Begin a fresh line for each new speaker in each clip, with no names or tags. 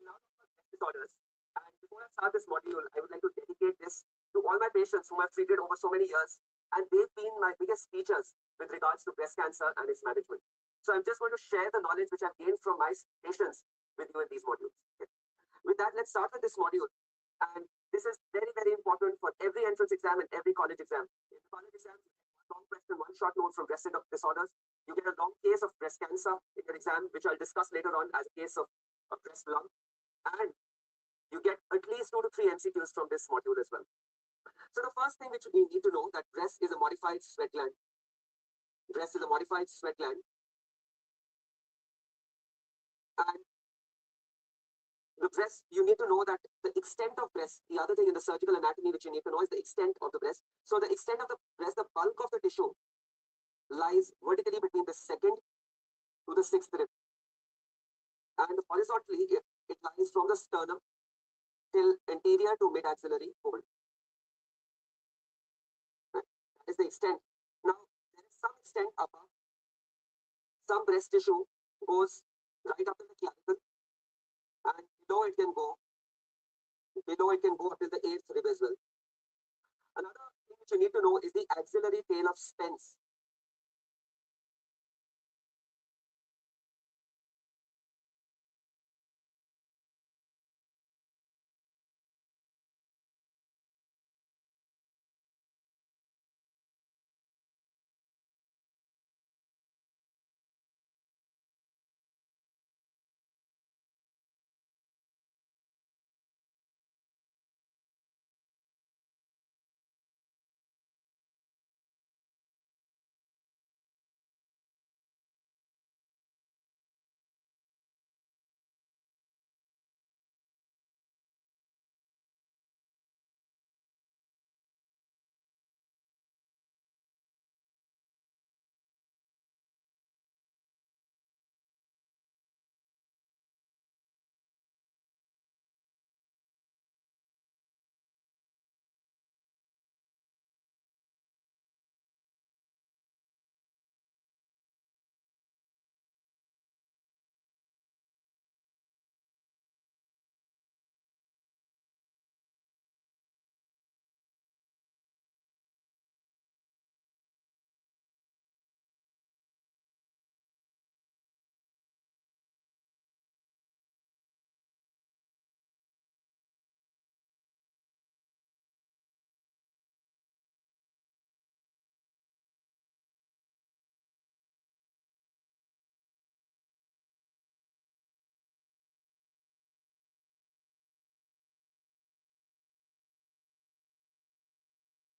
now disorders. And before I start this module, I would like to dedicate this to all my patients whom I've treated over so many years, and they've been my biggest teachers with regards to breast cancer and its management. So I'm just going to share the knowledge which I've gained from my patients with you in these modules. Okay. With that, let's start with this module. And this is very, very important for every entrance exam and every college exam. In the college exam, you get one long question, one short note from breast disorders. You get a long case of breast cancer in your exam, which I'll discuss later on as a case of a breast lump. And you get at least 2 to 3 MCQs from this module as well. So the first thing which we need to know that breast is a modified sweat gland. Breast is a modified sweat gland. And the breast, you need to know that the extent of breast, the other thing in the surgical anatomy which you need to know is the extent of the breast. So the extent of the breast, the bulk of the tissue lies vertically between the second to the sixth rib. And horizontally, it lies from the sternum till anterior to mid-axillary fold. Right? That is the extent. Now, there is some extent above. Some breast tissue goes right up to the clavicle, and below it can go up to the 8th rib as well. Another thing which you need to know is the axillary tail of Spence.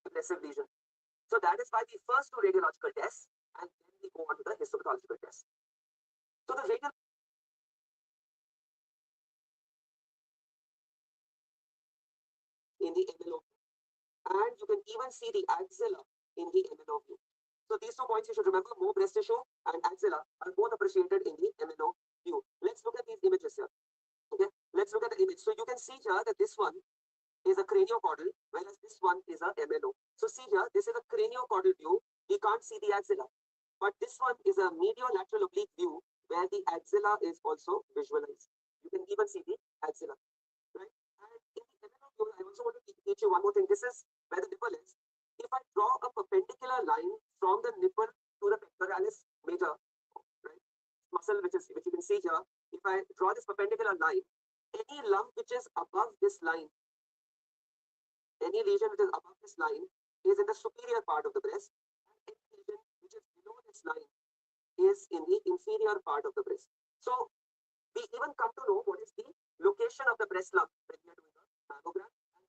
Aggressive lesion. So that is why we first do radiological tests and then we go on to the histopathological test. So the radial in the MLO, and you can even see the axilla in the MLO view. So these 2 points you should remember: more breast tissue and axilla are both appreciated in the MLO view. Let's look at these images here. Okay, let's look at the image. So you can see here that this one is a craniocaudal, whereas this one is a MLO. So see here, this is a craniocaudal view. We can't see the axilla. But this one is a medial lateral oblique view where the axilla is also visualized. You can even see the axilla. Right? And in the MLO view, I also want to teach you one more thing. This is where the nipple is. If I draw a perpendicular line from the nipple to the pectoralis major, right, muscle which you can see here, if I draw this perpendicular line, any lump which is above this line, any lesion which is above this line is in the superior part of the breast, and any lesion which is below this line is in the inferior part of the breast. So we even come to know what is the location of the breast lump when we are doing a mammogram and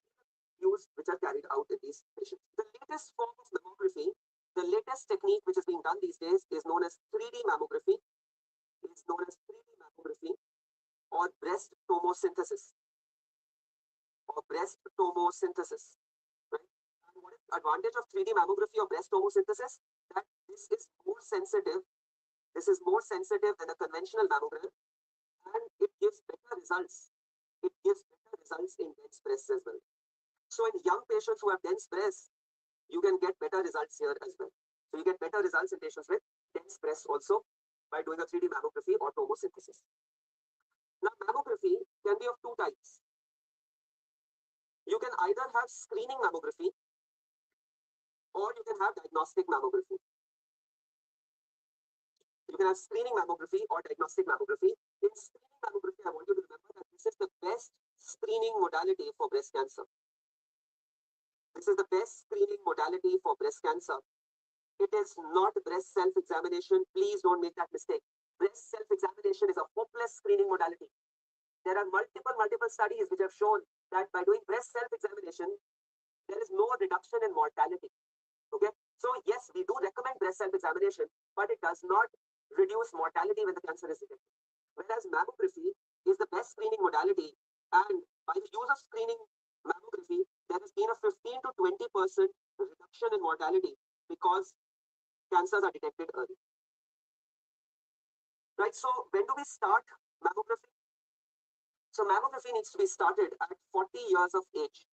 views which are carried out in these patients. The latest form of mammography, the latest technique which is being done these days is known as 3D mammography. It is known as 3D mammography or breast tomosynthesis. Right? And what is the advantage of 3D mammography or breast tomosynthesis? That this is more sensitive. This is more sensitive than a conventional mammogram, and it gives better results. It gives better results in dense breasts as well. So in young patients who have dense breasts, you can get better results here as well. So you get better results in patients with dense breasts also by doing a 3D mammography or tomosynthesis. Now, mammography can be of two types. You can either have screening mammography or you can have diagnostic mammography. You can have screening mammography or diagnostic mammography. In screening mammography, I want you to remember that this is the best screening modality for breast cancer. This is the best screening modality for breast cancer. It is not breast self-examination. Please don't make that mistake. Breast self-examination is a hopeless screening modality. There are multiple studies which have shown that by doing breast self-examination, there is no reduction in mortality. Okay, so yes, we do recommend breast self-examination, but it does not reduce mortality when the cancer is detected. Whereas mammography is the best screening modality, and by the use of screening mammography, there has been a 15 to 20% reduction in mortality because cancers are detected early. Right, so when do we start mammography? So mammography needs to be started at 40 years of age.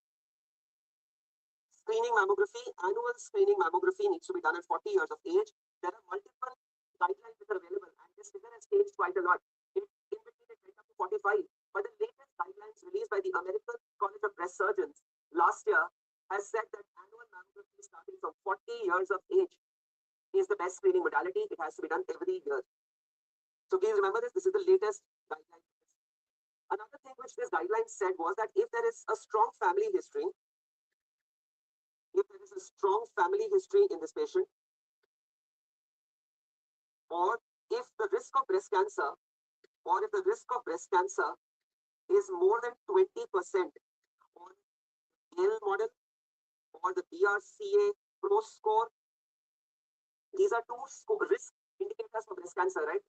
Screening mammography, annual screening mammography needs to be done at 40 years of age. There are multiple guidelines that are available, and this figure has changed quite a lot. In between, it went up to 45, but the latest guidelines released by the American College of Breast Surgeons last year has said that annual mammography starting from 40 years of age is the best screening modality. It has to be done every year. So please remember this. This is the latest guideline. Another thing which this guideline said was that if there is a strong family history, in this patient, or if the risk of breast cancer, is more than 20% on GALE model or the BRCA Pro score, these are two risk indicators for breast cancer, right?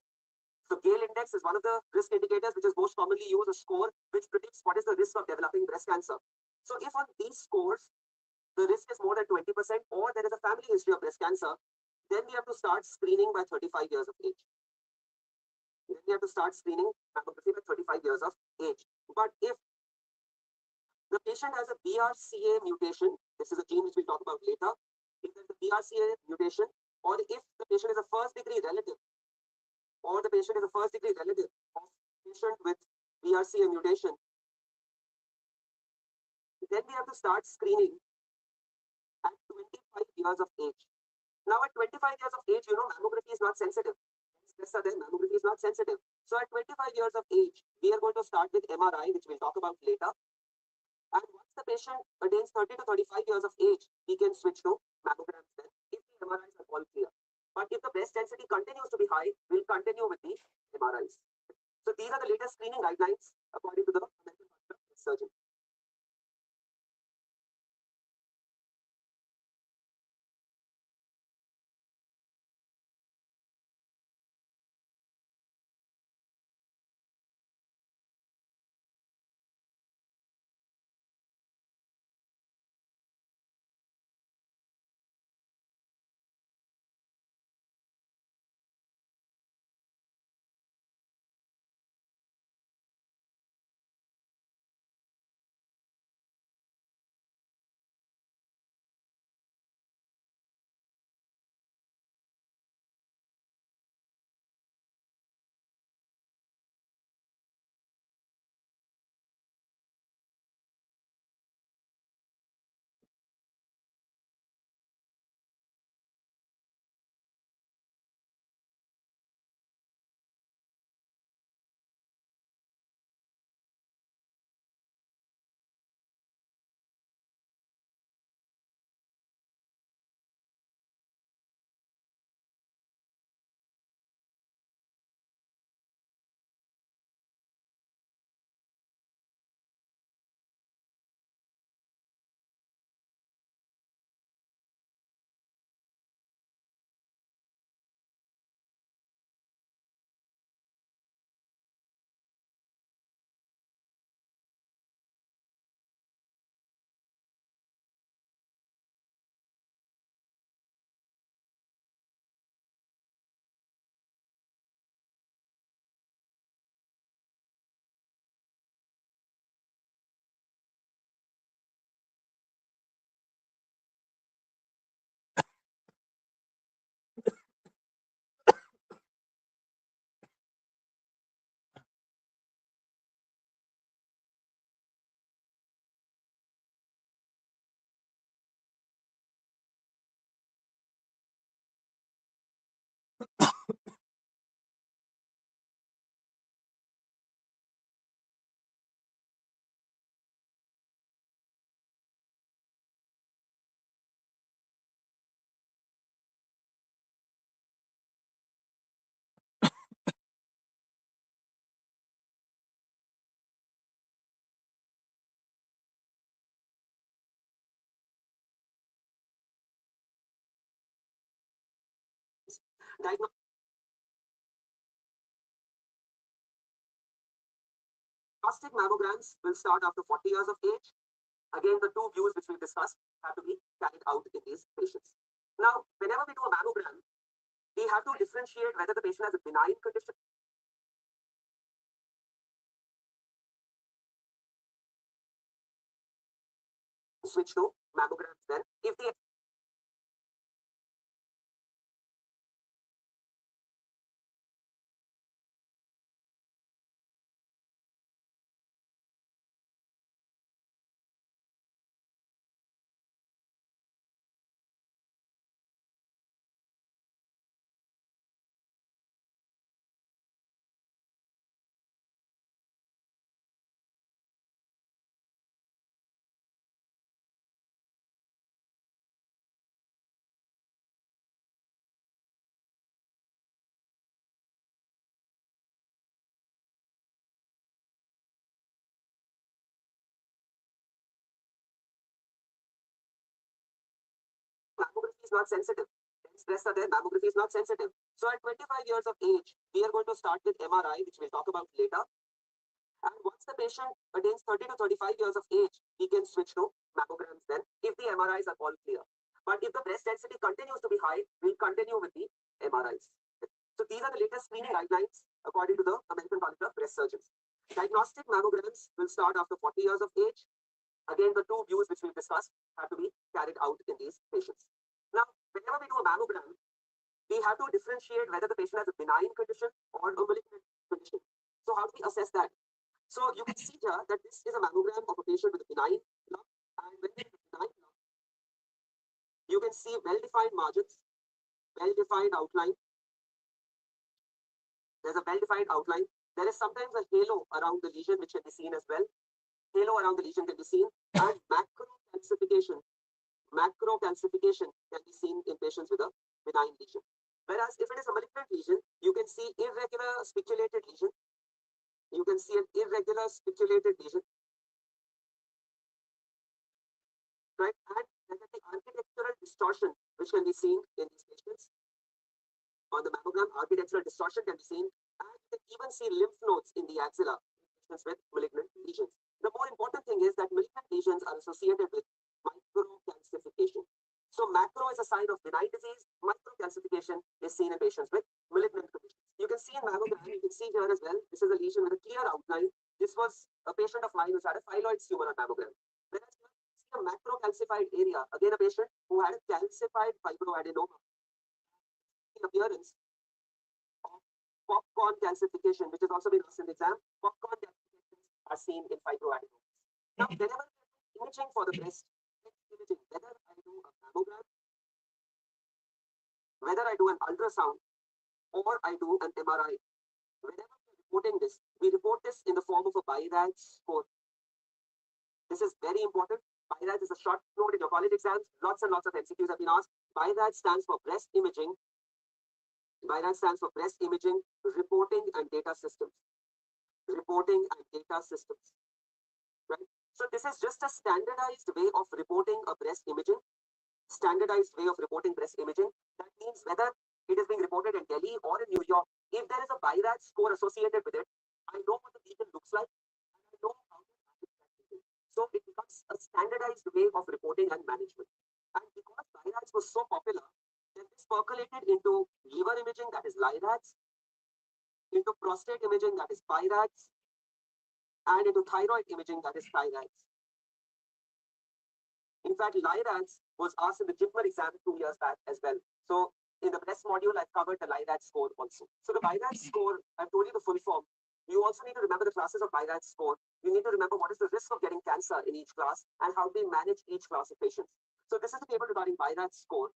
So GALE index is one of the risk indicators which is most commonly used, a score which predicts what is the risk of developing breast cancer. So if on these scores, the risk is more than 20% or there is a family history of breast cancer, then we have to start screening by 35 years of age. Then we have to start screening mammography by 35 years of age. But if the patient has a BRCA mutation, this is a gene which we'll talk about later, if there's a BRCA mutation, or if the patient is a first degree relative, of patient with BRCA mutation, then we have to start screening at 25 years of age. Now at 25 years of age, mammography is not sensitive. Mammography is not sensitive. So at 25 years of age, we are going to start with MRI, which we'll talk about later. And once the patient attains 30 to 35 years of age, we can switch to mammograms then if the MRIs are all clear. But if the breast density continues to be high, we'll continue with the MRIs. So these are the latest screening guidelines according to the American College of Breast Surgeons. Diagnostic mammograms will start after 40 years of age. Again, the two views which we discussed have to be carried out in these patients. Now, whenever we do a mammogram, we have to differentiate whether the patient has a benign condition. Switch to mammograms then. If the mammography is not sensitive, breasts are there, mammography is not sensitive. So at 25 years of age, we are going to start with MRI, which we'll talk about later. And once the patient attains 30 to 35 years of age, we can switch to mammograms then if the MRIs are all clear. But if the breast density continues to be high, we'll continue with the MRIs. So these are the latest screening guidelines according to the American College of Breast Surgeons. Diagnostic mammograms will start after 40 years of age. Again, the two views which we've discussed have to be carried out in these patients. Now, whenever we do a mammogram, we have to differentiate whether the patient has a benign condition or a malignant condition. So how do we assess that? So you can see here that this is a mammogram of a patient with a benign lump, and when there is a benign lump, you can see well-defined margins, well-defined outline. There's a well-defined outline. There is sometimes a halo around the lesion which can be seen as well. Halo around the lesion can be seen, and macrocalcification. Macrocalcification can be seen in patients with a benign lesion. Whereas if it is a malignant lesion, you can see irregular spiculated lesion. You can see an irregular spiculated lesion, right? And then the architectural distortion which can be seen in these patients. On the mammogram, architectural distortion can be seen, and you can even see lymph nodes in the axilla in patients with malignant lesions. The more important thing is that malignant lesions are associated with microcalcification. So macro is a sign of benign disease. Microcalcification is seen in patients with malignant conditions. You can see in mammogram, you can see here as well, this is a lesion with a clear outline. This was a patient of mine who had a thyroid tumor on mammogram. Whereas here you see a macrocalcified area, again a patient who had a calcified fibroadenoma. The appearance of popcorn calcification, which has also been asked in the exam. Popcorn calcifications are seen in fibroadenomas. Now, whenever imaging for the breast, imaging, whether I do a mammogram, whether I do an ultrasound, or I do an MRI, whenever we're reporting this, we report this in the form of a BIRAD score. This is very important. BIRAD is a short note in your college exams. Lots and lots of MCQs have been asked. BIRAD stands for breast imaging. BIRAD stands for breast imaging, reporting and data systems. Reporting and data systems. Right? So this is just a standardized way of reporting a breast imaging. Standardized way of reporting breast imaging. That means whether it is being reported in Delhi or in New York, if there is a BIRAD score associated with it, I know what the lesion looks like, and I know how to manage that lesion. So it becomes a standardized way of reporting and management. And because BIRADs was so popular, then this percolated into liver imaging, that is LIRADS, into prostate imaging, that is PIRADS, and into thyroid imaging, that is THYRADS. In fact, LIRADS was asked in the JIPMER exam 2 years back as well. So in the breast module, I've covered the LIRADS score also. So the BIRADS score, I've told you the full form. You also need to remember the classes of BIRADS score. You need to remember what is the risk of getting cancer in each class and how we manage each class of patients. So this is the table regarding BIRADS score.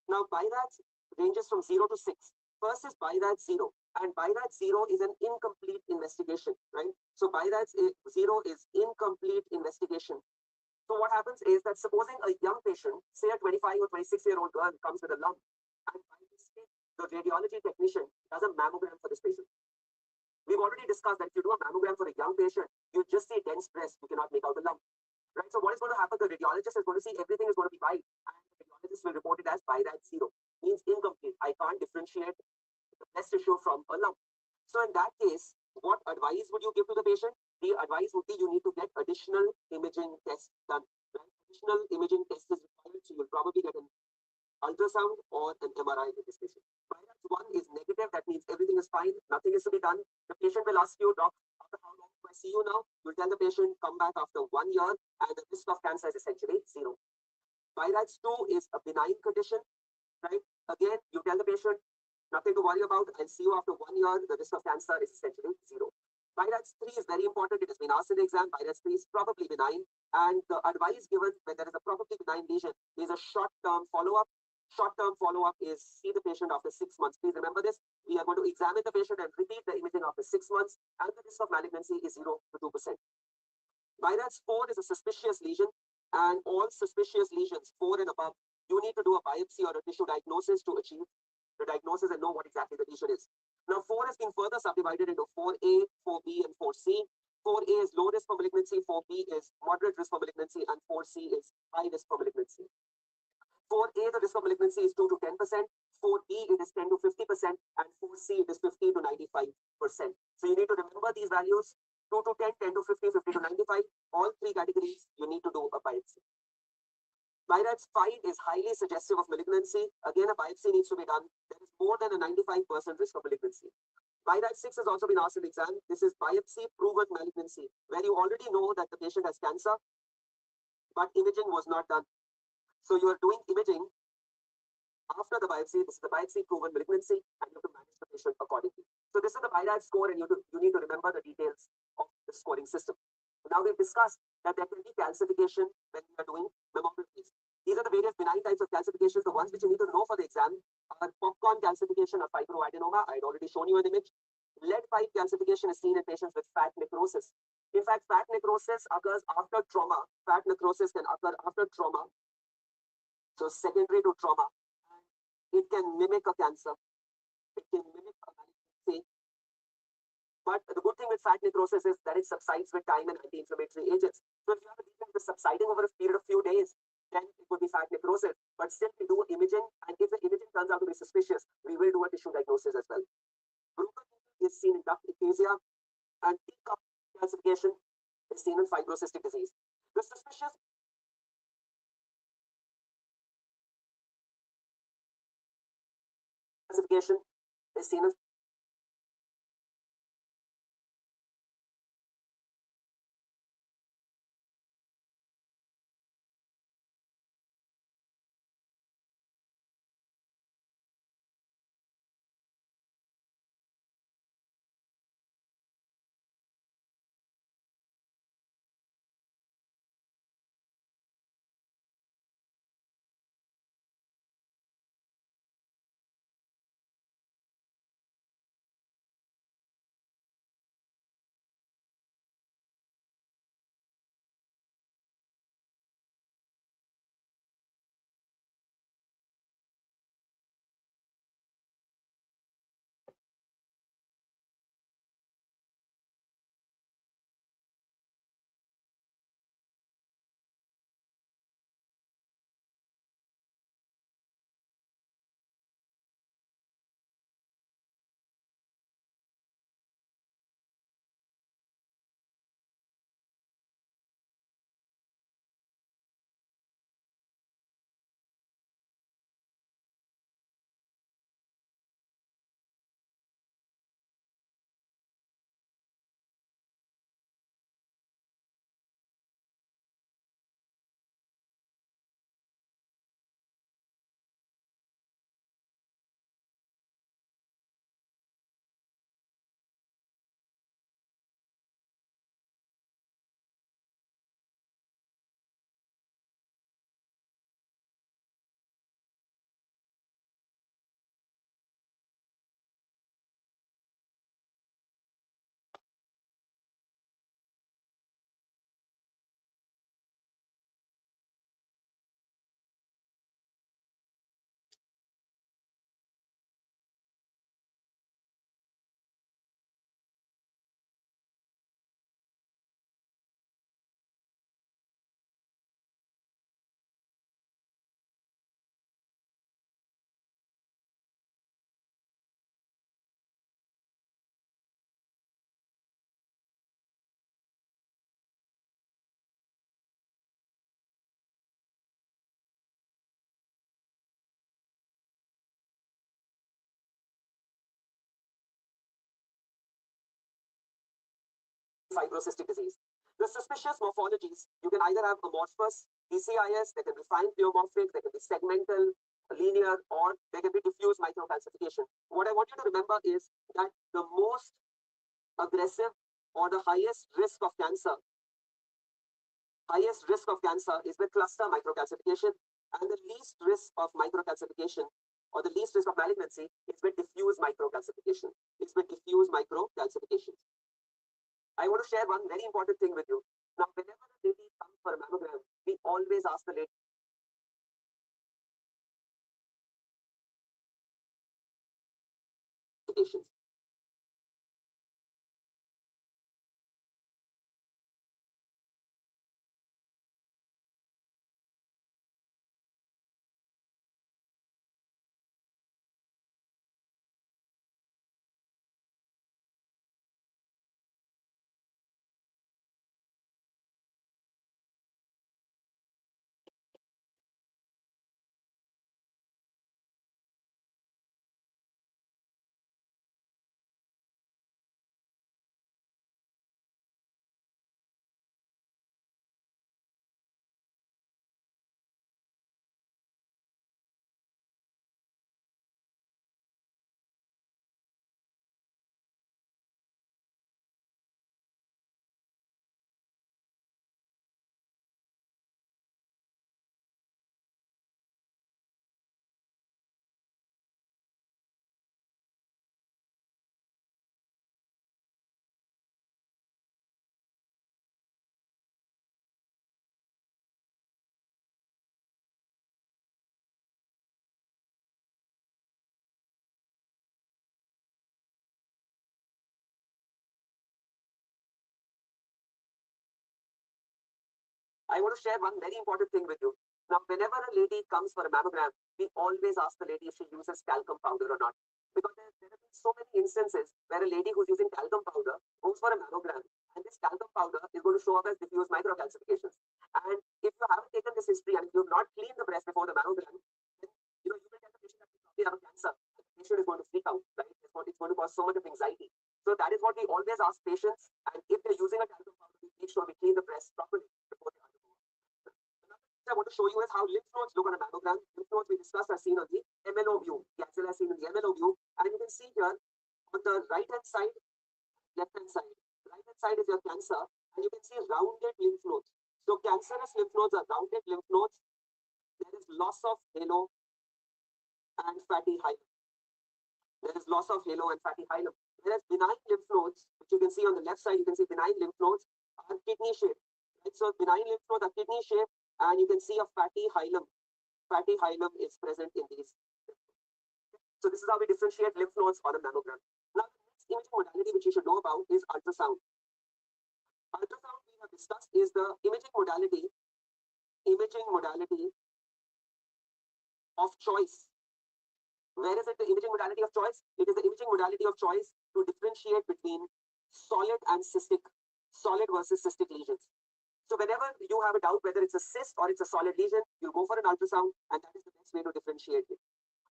Now, BIRADS ranges from 0 to 6. First is BIRADS 0, and BIRADS 0 is an incomplete investigation, right? So BIRADS 0 is incomplete investigation. So what happens is that supposing a young patient, say a 25 or 26-year-old girl comes with a lump, and by mistake, the radiology technician does a mammogram for this patient. We've already discussed that if you do a mammogram for a young patient, you just see dense breast, you cannot make out a lump. Right? So what is going to happen? The radiologist is going to see everything is going to be right, and the radiologist will report it as BIRADS 0. means incomplete. I can't differentiate the breast tissue from a lump. So in that case, what advice would you give to the patient? The advice would be you need to get additional imaging tests done. Right? Additional imaging tests is required, so you'll probably get an ultrasound or an MRI in this patient. Virus 1 is negative, that means everything is fine, nothing is to be done. The patient will ask you, doc, after how long do I see you now? You'll tell the patient, come back after 1 year, and the risk of cancer is essentially zero. Virus 2 is a benign condition, right? Again, you tell the patient, nothing to worry about, I'll see you after 1 year, the risk of cancer is essentially zero. Virus 3 is very important, it has been asked in the exam. Virus 3 is probably benign, and the advice given when there is a probably benign lesion is a short-term follow-up. Short-term follow-up is see the patient after 6 months. Please remember this. We are going to examine the patient and repeat the imaging after 6 months, and the risk of malignancy is 0 to 2%. Virus 4 is a suspicious lesion, and all suspicious lesions 4 and above, you need to do a biopsy or a tissue diagnosis to achieve the diagnosis and know what exactly the lesion is. Now, 4 has been further subdivided into 4A, 4B, and 4C. 4A is low risk for malignancy, 4B is moderate risk for malignancy, and 4C is high risk for malignancy. 4A, the risk of malignancy is 2 to 10%. 4B, it is 10 to 50%. And 4C, it is 50 to 95%. So you need to remember these values. 2 to 10, 10 to 50, 50 to 95. All three categories, you need to do a biopsy. Virus 5 is highly suggestive of malignancy. Again, a biopsy needs to be done. There is more than a 95% risk of malignancy. Virus 6 has also been asked in the exam. This is biopsy-proven malignancy, where you already know that the patient has cancer, but imaging was not done. So you are doing imaging after the biopsy. This is the biopsy-proven malignancy, and you have to manage the patient accordingly. So this is the BIRAD score, and you need to remember the details of the scoring system. Now we've discussed that there can be calcification when we are doing mammographies. These are the various benign types of calcifications. The ones which you need to know for the exam are popcorn calcification or fibroadenoma. I had already shown you an image. Lead pipe calcification is seen in patients with fat necrosis. In fact, fat necrosis occurs after trauma. Fat necrosis can occur after trauma. So secondary to trauma. It can mimic a cancer. It can mimic a malignancy. But the good thing with fat necrosis is that it subsides with time and anti-inflammatory agents. So if you have a lesion that is subsiding over a period of few days, then it would be fat necrosis. But still, we do imaging, and if the imaging turns out to be suspicious, we will do a tissue diagnosis as well. Bruchel is seen in duct ectasia, and teacup calcification is seen in fibrocystic disease. The suspicious calcification is seen in fibrocystic disease. The suspicious morphologies, you can either have amorphous DCIS, they can be fine pleomorphic, they can be segmental, linear, or they can be diffuse microcalcification. What I want you to remember is that the most aggressive or the highest risk of cancer is with cluster microcalcification, and the least risk of microcalcification or the least risk of malignancy is with diffuse microcalcification. It's with diffuse microcalcification. I want to share one very important thing with you. Now, whenever a lady comes for a mammogram, we always ask the lady patients. I want to share one very important thing with you. Now, whenever a lady comes for a mammogram, we always ask the lady if she uses talcum powder or not. Because there have been so many instances where a lady who's using talcum powder goes for a mammogram, and this talcum powder is going to show up as diffuse microcalcifications. And if you haven't taken this history and if you have not cleaned the breast before the mammogram, then you will tell the patient that you probably have a cancer. And the patient is going to freak out, right? It's going to cause so much of anxiety. So that is what we always ask patients. And if they're using a talcum powder, we make sure we clean the breast properly before they undergo. I want to show you is how lymph nodes look on a mammogram. Lymph nodes we discussed are seen on the MLO view. The axilla is seen in the MLO view. And you can see here on the right-hand side, left-hand side. Right-hand side is your cancer. And you can see rounded lymph nodes. So cancerous lymph nodes are rounded lymph nodes. There is loss of halo and fatty hilum. There is loss of halo and fatty hilum. Whereas benign lymph nodes, which you can see on the left side, you can see benign lymph nodes are kidney shaped. Right? So benign lymph nodes are kidney shaped, and you can see a fatty hilum. Fatty hilum is present in these. So this is how we differentiate lymph nodes on a mammogram. Now, the next imaging modality which you should know about is ultrasound. Ultrasound we have discussed is the imaging modality of choice. Where is it the imaging modality of choice? It is the imaging modality of choice to differentiate between solid and cystic, solid versus cystic lesions. So whenever you have a doubt whether it's a cyst or it's a solid lesion, you go for an ultrasound, and that is the best way to differentiate it.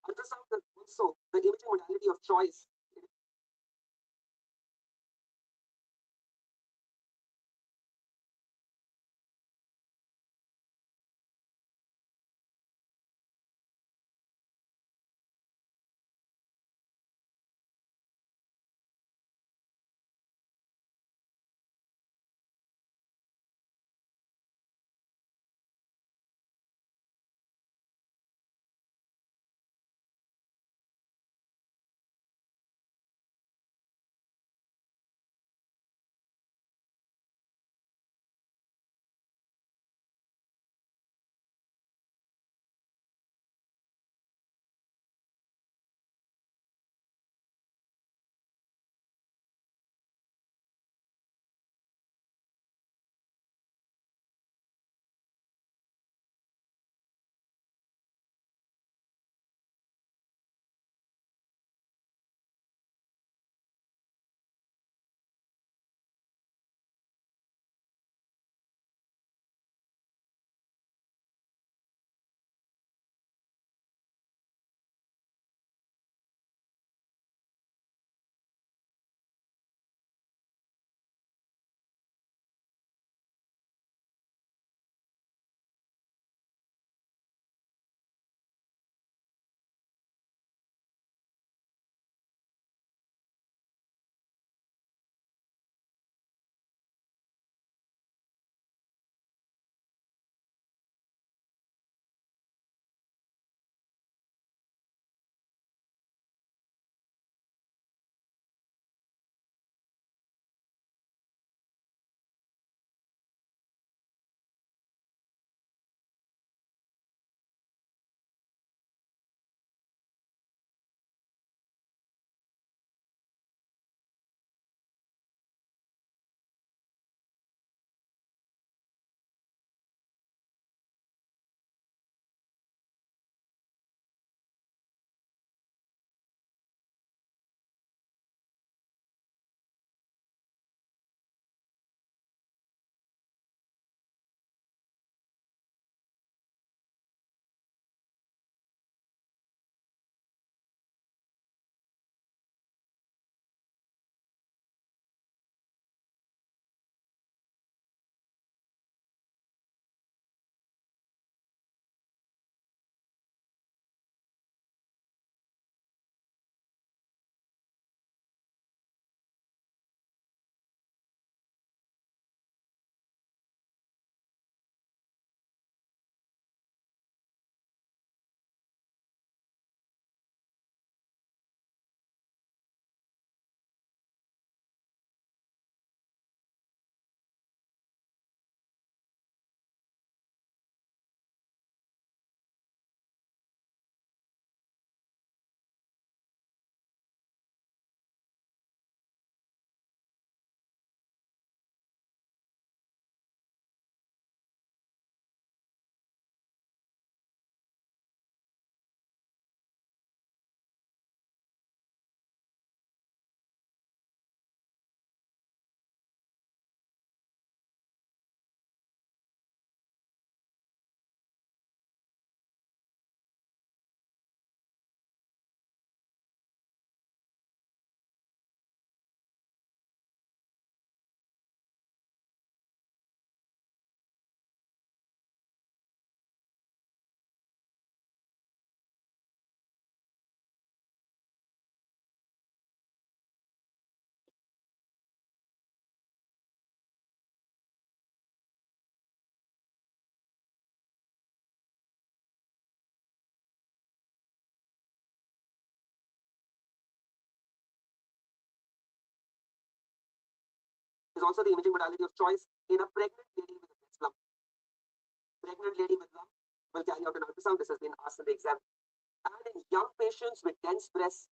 Ultrasound is also the imaging modality of choice is also the imaging modality of choice in a pregnant lady with a breast lump. Pregnant lady with lump will carry out an ultrasound. This has been asked in the exam. And in young patients with dense breasts,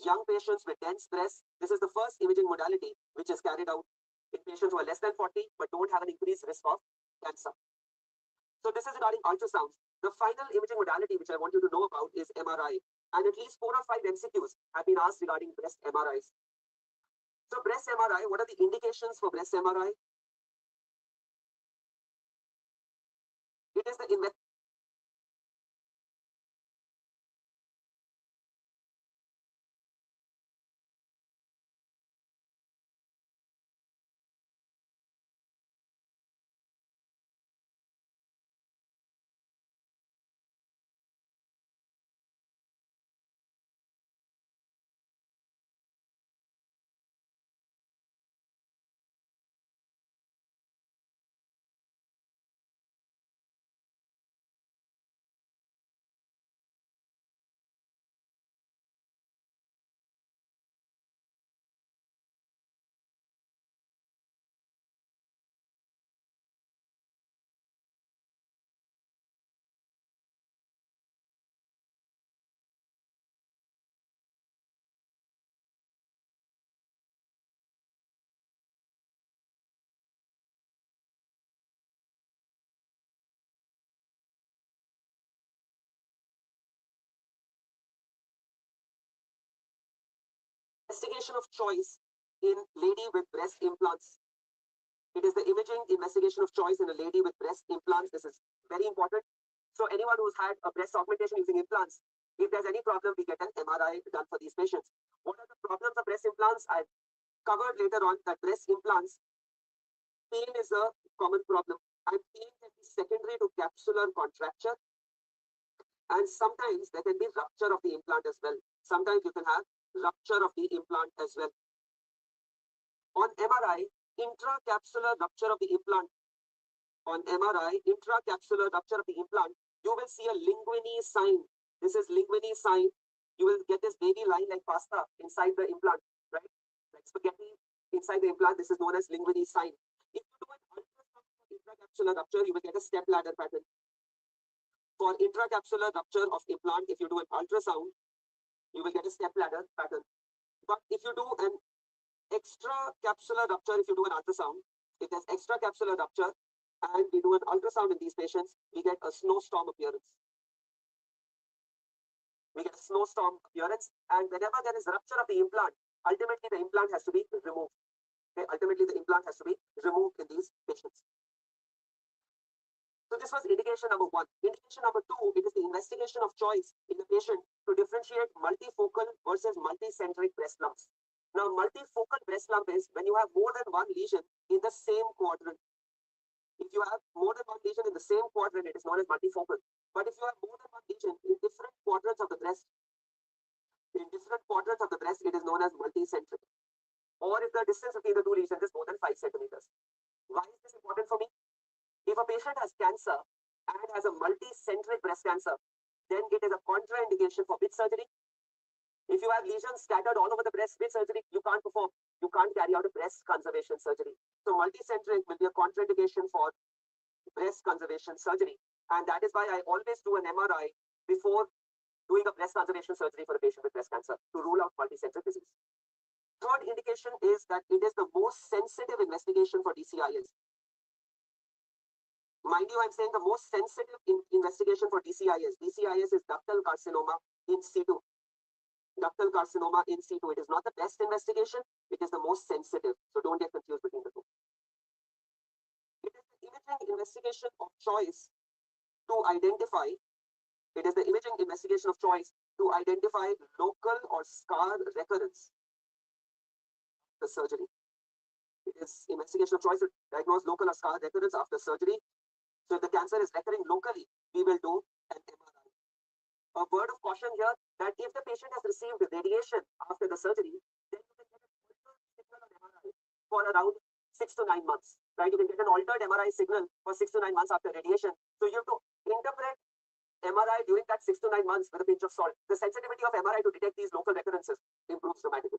young patients with dense breasts, this is the first imaging modality which is carried out in patients who are less than 40 but don't have an increased risk of cancer. So this is regarding ultrasounds. The final imaging modality which I want you to know about is MRI. And at least 4 or 5 MCQs have been asked regarding breast MRIs. So breast MRI, what are the indications for breast MRI? It is the investigation of choice in lady with breast implants. It is the imaging investigation of choice in a lady with breast implants. This is very important. So anyone who's had a breast augmentation using implants, if there's any problem, we get an MRI done for these patients. What are the problems of breast implants? I've covered later on that breast implants, pain is a common problem. And pain can be secondary to capsular contracture. And sometimes there can be rupture of the implant as well. Sometimes you can have rupture of the implant as well. On MRI, intracapsular rupture of the implant. On MRI, intracapsular rupture of the implant, you will see a linguini sign. This is linguini sign. You will get this baby lying like pasta inside the implant, right? Like spaghetti inside the implant. This is known as linguini sign. If you do an ultrasound for intracapsular rupture, you will get a step ladder pattern. For intracapsular rupture of implant, if you do an ultrasound, you will get a step ladder pattern. But if you do an extracapsular rupture, if you do an ultrasound, if there's extracapsular rupture and we do an ultrasound in these patients, we get a snowstorm appearance. We get a snowstorm appearance, and whenever there is rupture of the implant, ultimately the implant has to be removed. Okay? Ultimately, the implant has to be removed in these patients. So this was indication number 1. Indication number 2, it is the investigation of choice in the patient to differentiate multifocal versus multicentric breast lumps. Now, multifocal breast lump is when you have more than one lesion in the same quadrant. If you have more than one lesion in the same quadrant, it is known as multifocal. But if you have more than one lesion in different quadrants of the breast, it is known as multicentric. Or if the distance between the two lesions is more than 5 centimeters. Why is this important for me? If a patient has cancer and has a multicentric breast cancer, then it is a contraindication for which surgery? If you have lesions scattered all over the breast, which surgery you can't perform? you can't carry out a breast conservation surgery. So multicentric will be a contraindication for breast conservation surgery. And that is why I always do an MRI before doing a breast conservation surgery for a patient with breast cancer to rule out multicentric disease. Third indication is that it is the most sensitive investigation for DCIS. Mind you, I'm saying the most sensitive investigation for DCIS. DCIS is ductal carcinoma in situ. Ductal carcinoma in situ. It is not the best investigation. It is the most sensitive. So don't get confused between the two. It is the imaging investigation of choice to identify. It is the imaging investigation of choice to identify local or scar recurrence. The surgery. It is investigation of choice to diagnose local or scar recurrence after surgery. So if the cancer is recurring locally, we will do an MRI. A word of caution here that if the patient has received radiation after the surgery, then you can get an altered signal on MRI for around 6 to 9 months. Right? You can get an altered MRI signal for 6 to 9 months after radiation. So you have to interpret MRI during that 6 to 9 months with a pinch of salt. The sensitivity of MRI to detect these local recurrences improves dramatically.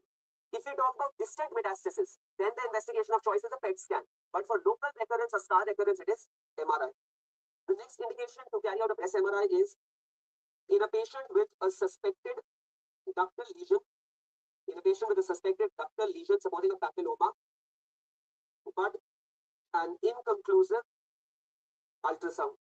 If we talk about distant metastasis, then the investigation of choice is a PET scan. But for local recurrence or scar recurrence, it is MRI. The next indication to carry out a breast MRI is in a patient with a suspected ductal lesion. In a patient with a suspected ductal lesion supporting a papilloma, but an inconclusive ultrasound.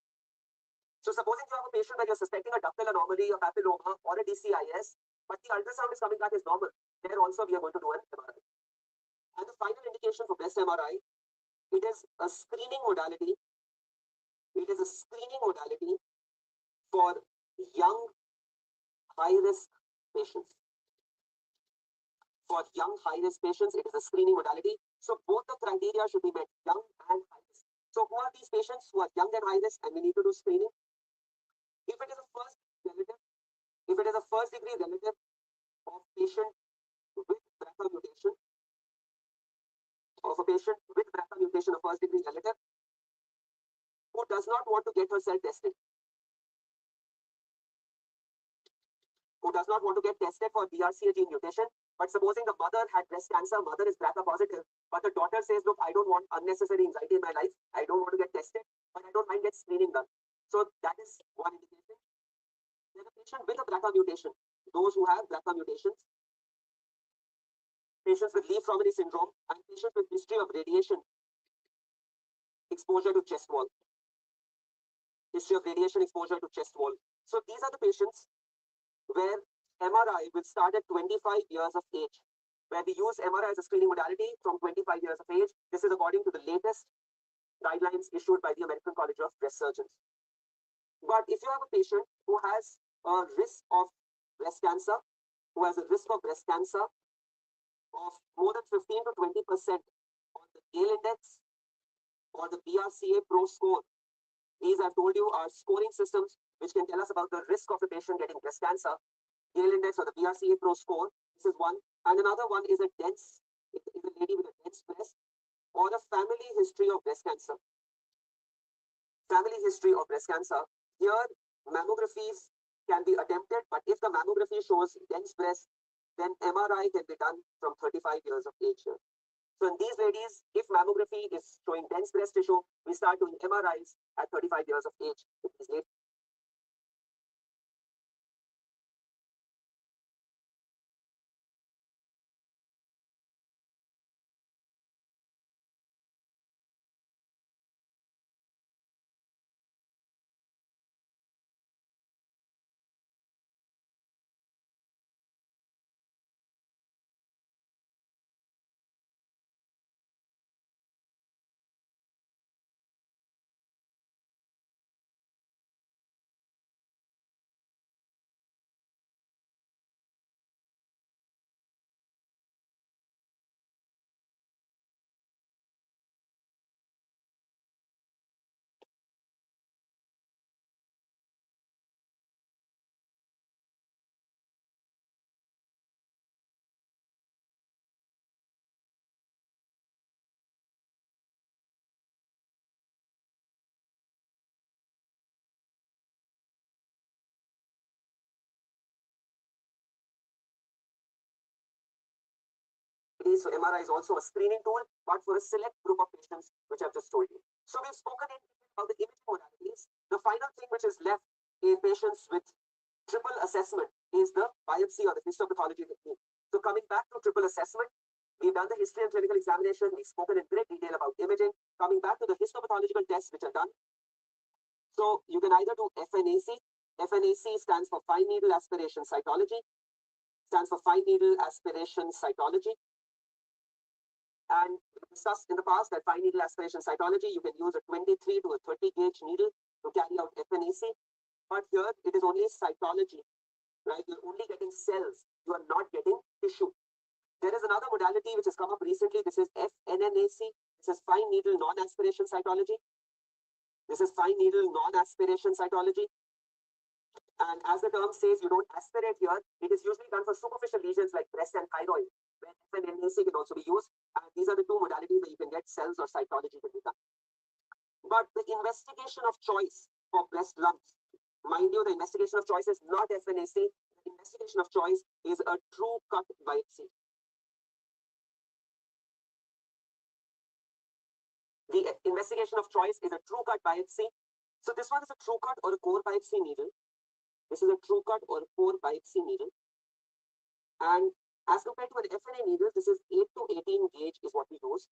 So supposing you have a patient where you're suspecting a ductal anomaly, a papilloma, or a DCIS, but the ultrasound is coming back as normal, there also we are going to do an MRI. And the final indication for breast MRI, it is a screening modality. It is a screening modality for young, high-risk patients. For young, high-risk patients, it is a screening modality. So both the criteria should be met, young and high-risk. So who are these patients who are young and high-risk and we need to do screening? If it is a first degree relative of patient with BRCA mutation, a first degree relative who does not want to get herself tested, who does not want to get tested for BRCA gene mutation, but supposing the mother had breast cancer, mother is BRCA positive, but the daughter says, look, I don't want unnecessary anxiety in my life, I don't want to get tested, but I don't mind get screening done. So that is one indication. Then a patient with a BRCA mutation, those who have BRCA mutations, patients with Lee-Fromedy syndrome, and patients with history of radiation exposure to chest wall. History of radiation exposure to chest wall. So these are the patients where MRI will start at 25 years of age, where we use MRI as a screening modality from 25 years of age. This is according to the latest guidelines issued by the American College of Breast Surgeons. But if you have a patient who has a risk of breast cancer, who has a risk of breast cancer of more than 15 to 20% on the Gale index or the BRCA Pro score, these I've told you are scoring systems which can tell us about the risk of the patient getting breast cancer. Gale index or the BRCA Pro score, this is one. And another one is a lady with a dense breast or a family history of breast cancer. Family history of breast cancer. Here, mammographies can be attempted, but if the mammography shows dense breast, then MRI can be done from 35 years of age here. So in these ladies, if mammography is showing dense breast tissue, we start doing MRIs at 35 years of age in these ladies. So MRI is also a screening tool, but for a select group of patients, which I've just told you. So we've spoken about the imaging modalities. The final thing which is left in patients with triple assessment is the biopsy or the histopathology technique. So coming back to triple assessment, we've done the history and clinical examination. We've spoken in great detail about imaging. Coming back to the histopathological tests which are done. So you can either do FNAC. FNAC stands for fine needle aspiration cytology. Stands for fine needle aspiration cytology. And we discussed in the past that fine needle aspiration cytology, you can use a 23 to a 30 gauge needle to carry out FNAC. But here it is only cytology, right? You're only getting cells. You are not getting tissue. There is another modality which has come up recently. This is FNNAC. This is fine needle non-aspiration cytology. This is fine needle non-aspiration cytology. And as the term says, you don't aspirate here. It is usually done for superficial lesions like breast and thyroid, where FNNAC can also be used. And these are the two modalities where you can get cells or cytology to be done. But the investigation of choice for breast lumps, mind you, the investigation of choice is not FNAC. The investigation of choice is a true cut biopsy. The investigation of choice is a true cut biopsy. So this one is a true cut or a core biopsy needle. This is a true cut or a core biopsy needle. And as compared to an FNA needle, this is 8 to 18 gauge is what we use.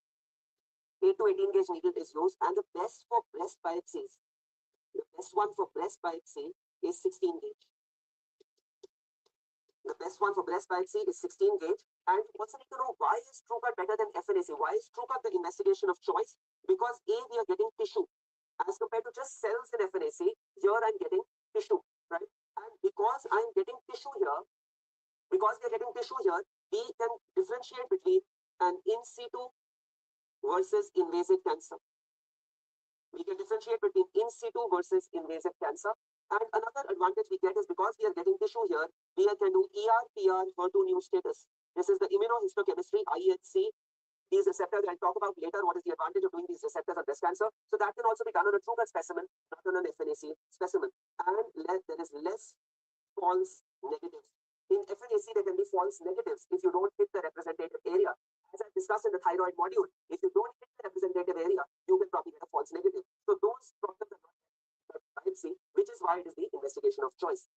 8 to 18 gauge needle is used. And the best for breast biopsies, the best one for breast biopsy is 16 gauge. The best one for breast biopsy is 16 gauge. And you also need to know, why is true cut better than FNAC? Why is true cut the investigation of choice? Because A, we are getting tissue. As compared to just cells in FNAC, here I'm getting tissue, right? And because I'm getting tissue here, we can differentiate between an in situ versus invasive cancer. We can differentiate between in situ versus invasive cancer. And another advantage we get is because we are getting tissue here, we can do ER, PR, HER2 new status. This is the immunohistochemistry, IHC. These receptors, I'll talk about later what is the advantage of doing these receptors on breast cancer. So that can also be done on a true cut specimen, not on an FNAC specimen. And there is less false negatives. In FNAC, there can be false negatives if you don't hit the representative area. As I discussed in the thyroid module, if you don't hit the representative area, you can probably get a false negative. So those problems are not biopsy, which is why it is the investigation of choice.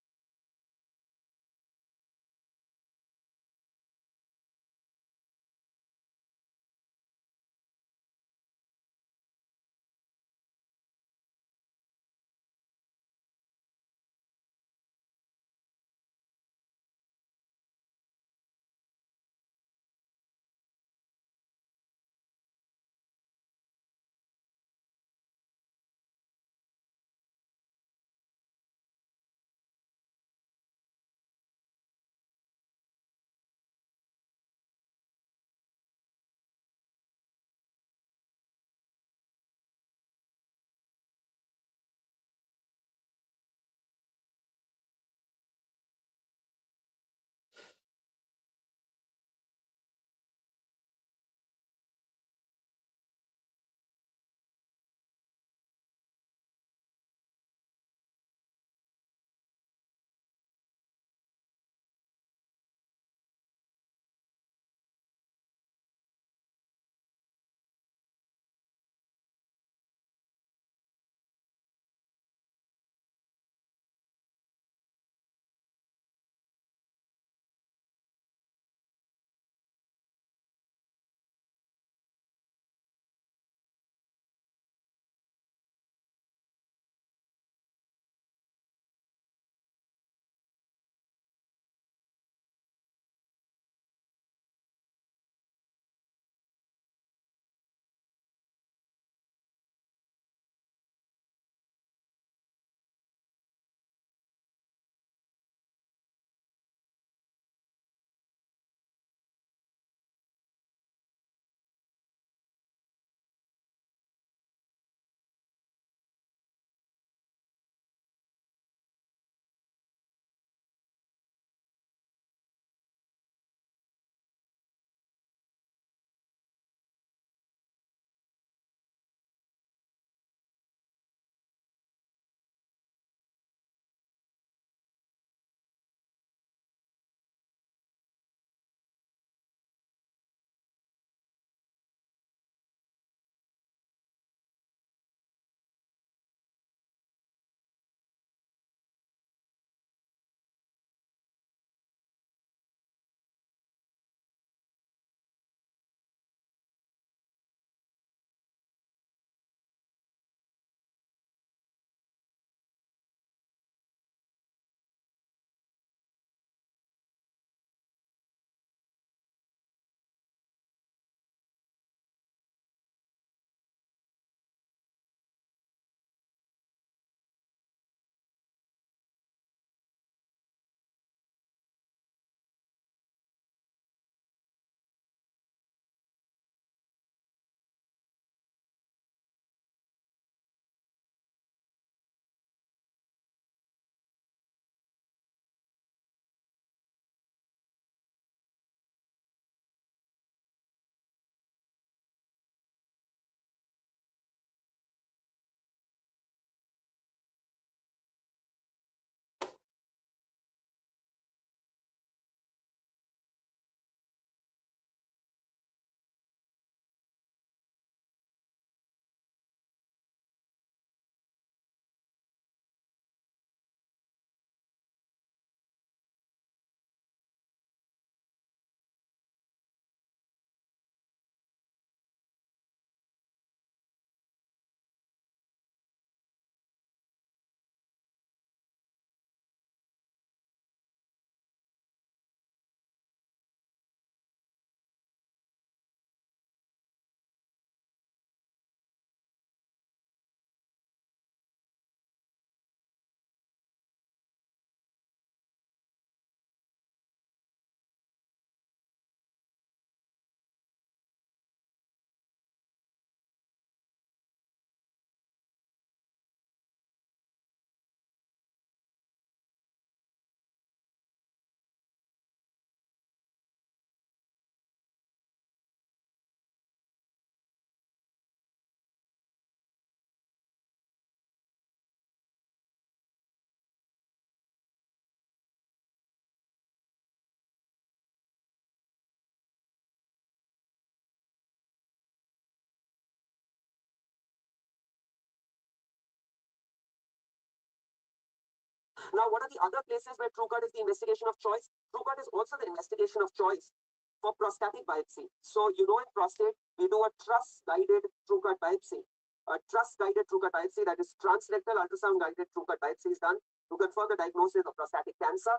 Now, what are the other places where TrueCut is the investigation of choice? TrueCut is also the investigation of choice for prostatic biopsy. So, in prostate, we do a truss-guided TrueCut biopsy. A truss-guided TrueCut biopsy, that is transrectal ultrasound-guided TrueCut biopsy, is done to confirm the diagnosis of prostatic cancer.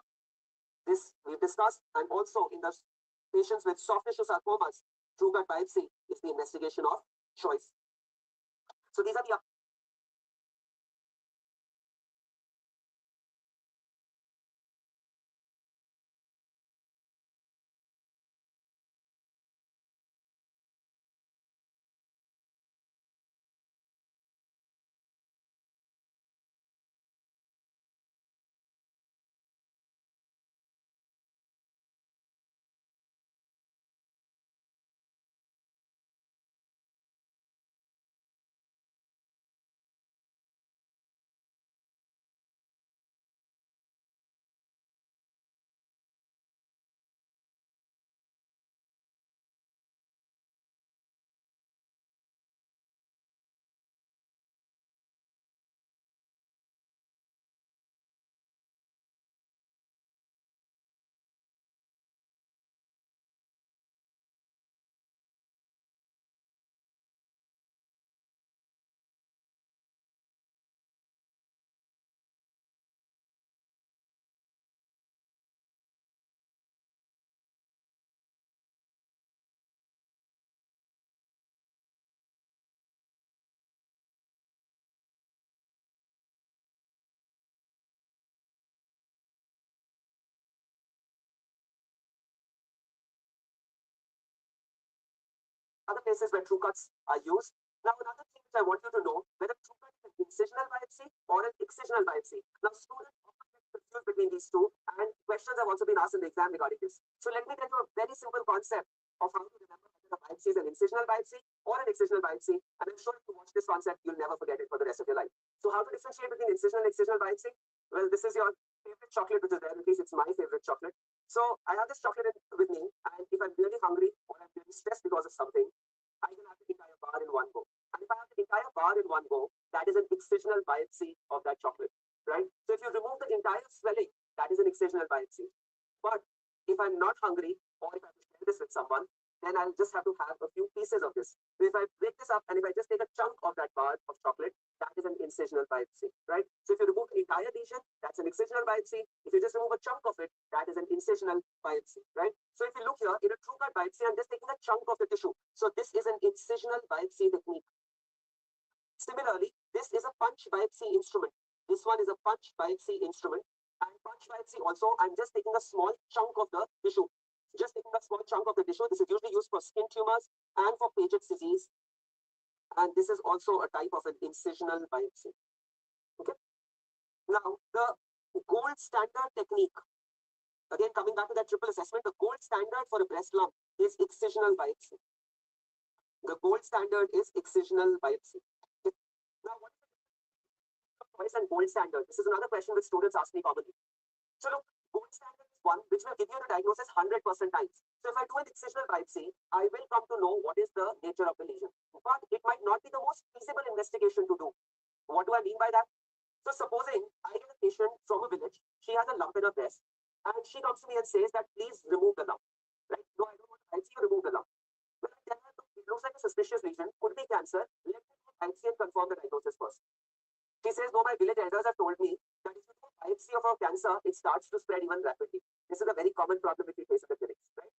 This we've discussed, and also in the patients with soft tissue sarcomas, TrueCut biopsy is the investigation of choice. So these are the other places where TrueCuts are used. Now, another thing which I want you to know, whether TrueCut is an incisional biopsy or an excisional biopsy. Now, students often get confused between these two, and questions have also been asked in the exam regarding this. So let me tell you a very simple concept of how to remember whether a biopsy is an incisional biopsy or an excisional biopsy, and I'm sure if you watch this concept, you'll never forget it for the rest of your life. So how to differentiate between incisional and excisional biopsy? Well, this is your favorite chocolate, which is there. At least it's my favorite chocolate. So I have this chocolate with me, and if I'm really hungry or I'm really stressed because of something, I can have the entire bar in one go. And if I have the entire bar in one go, that is an excisional biopsy of that chocolate, right? So if you remove the entire swelling, that is an excisional biopsy. But if I'm not hungry, or if I have to share this with someone, then I'll just have to have a few pieces of this. So if I break this up and if I just take a chunk of that bar of chocolate, that is an incisional biopsy, right? So if you remove the entire lesion, that's an excisional biopsy. If you just remove a chunk of it, that is an incisional biopsy, right? So if you look here, in a TrueCut biopsy, I'm just taking a chunk of the tissue. So this is an incisional biopsy technique. Similarly, this is a punch biopsy instrument. This one is a punch biopsy instrument. And punch biopsy also, I'm just taking a small chunk of the tissue. Just taking a small chunk of the tissue. This is usually used for skin tumors and for Paget's disease. And this is also a type of an incisional biopsy. Okay. Now, the gold standard technique, again, coming back to that triple assessment, the gold standard for a breast lump is excisional biopsy. The gold standard is excisional biopsy. Okay. Now, what is the choice and gold standard? This is another question which students ask me commonly. So look, gold standard is one which will give you the diagnosis 100% times. So if I do an excisional biopsy, I will come to know what is the nature of the lesion. But it might not be the most feasible investigation to do. What do I mean by that? So supposing I get a patient from a village, she has a lump in her breast, and she comes to me and says that please remove the lump. Right? No, I don't want to biopsy, remove the lump. Well, I tell her, it looks like a suspicious lesion, could be cancer. Let me do a biopsy and confirm the diagnosis first. She says, no, my village elders have told me that if you do a biopsy of our cancer, it starts to spread even rapidly. This is a very common problem which we face in the clinics, right?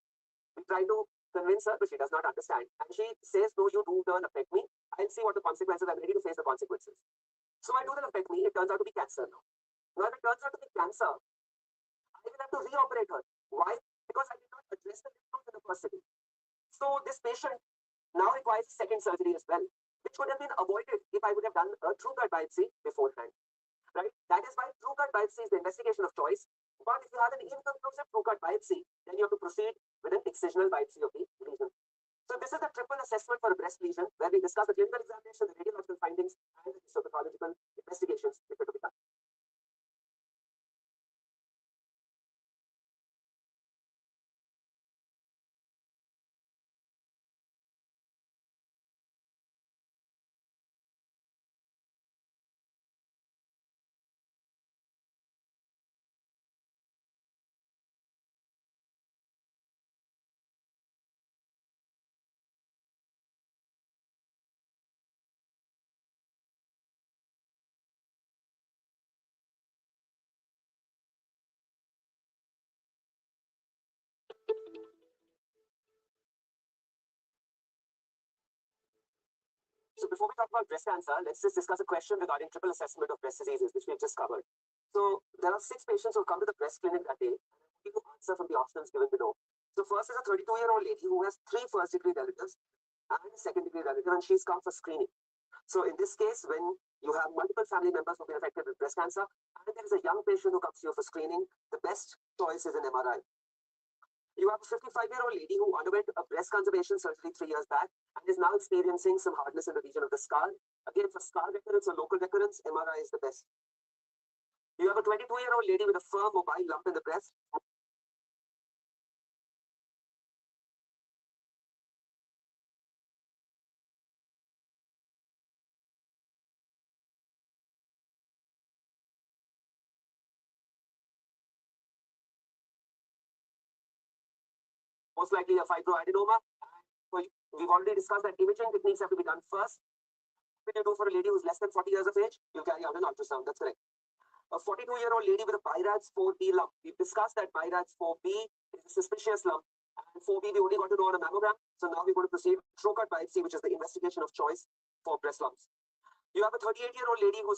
We try to convince her, but she does not understand. And she says, no, you do the lumpectomy. I'll see what the consequences are. I'm ready to face the consequences. So I do the lumpectomy. It turns out to be cancer now. Now, if it turns out to be cancer, I will have to reoperate her. Why? Because I did not address the lymph node in the first sitting. So this patient now requires second surgery as well, which would have been avoided if I would have done a TrueCut biopsy beforehand. Right? That is why TrueCut biopsy is the investigation of choice. But if you have an inconclusive TrueCut biopsy, then you have to proceed with an excisional biopsy of the lesion. So this is the triple assessment for a breast lesion, where we discuss the clinical examination, the radiological findings, and the histopathological investigations which are to be done. before we talk about breast cancer, let's just discuss a question regarding triple assessment of breast diseases, which we've just covered. So there are 6 patients who come to the breast clinic that day, and I want you to answer from the options given below. So first is a 32-year-old lady who has 3 first-degree relatives and a second-degree relative, and she's come for screening. So in this case, when you have multiple family members who've been affected with breast cancer, and there is a young patient who comes to you for screening, the best choice is an MRI. You have a 55-year-old lady who underwent a breast conservation surgery 3 years back and is now experiencing some hardness in the region of the skull. Again, for skull recurrence or local recurrence, MRI is the best. You have a 22-year-old lady with a firm mobile lump in the breast. Most likely a fibroadenoma. And we've already discussed that imaging techniques have to be done first. When you do for a lady who's less than 40 years of age, you carry out an ultrasound. That's correct. A 42-year-old lady with a BIRADS 4B lump. We've discussed that BIRADS 4B is a suspicious lump. And 4B we only got to know on a mammogram. So now we're going to proceed with trocar biopsy, which is the investigation of choice for breast lumps. You have a 38-year-old lady who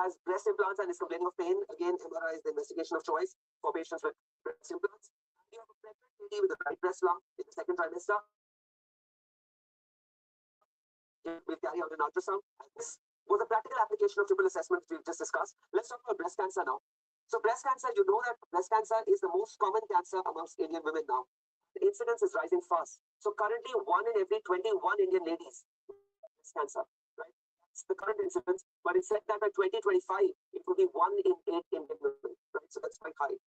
has breast implants and is complaining of pain. Again, MRI is the investigation of choice for patients with breast implants. And you have a pregnant lady with a right breast lump in the second trimester. We'll carry out an ultrasound. This was a practical application of triple assessment we've just discussed. Let's talk about breast cancer now. So breast cancer, you know that breast cancer is the most common cancer amongst Indian women now. The incidence is rising fast. So currently 1 in every 21 Indian ladies breast cancer, right? That's the current incidence, but it's said that by 2025, it will be 1 in 8 Indian women, right? So that's quite high.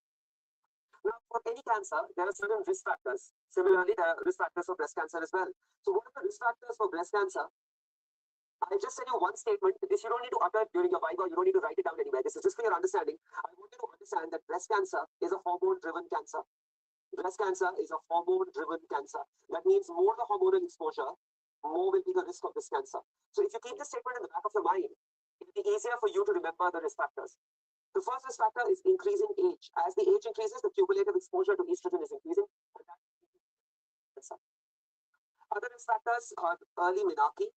Now, for any cancer, there are certain risk factors. Similarly, there are risk factors for breast cancer as well. So what are the risk factors for breast cancer? I just said you one statement. This you don't need to utter during your viva. You don't need to write it down anywhere. This is just for your understanding. I want you to understand that breast cancer is a hormone-driven cancer. Breast cancer is a hormone-driven cancer. That means more the hormonal exposure, more will be the risk of this cancer. So if you keep this statement in the back of your mind, it will be easier for you to remember the risk factors. The first risk factor is increasing age. As the age increases, the cumulative exposure to estrogen is increasing. And that cancer. Other risk factors are early menarche.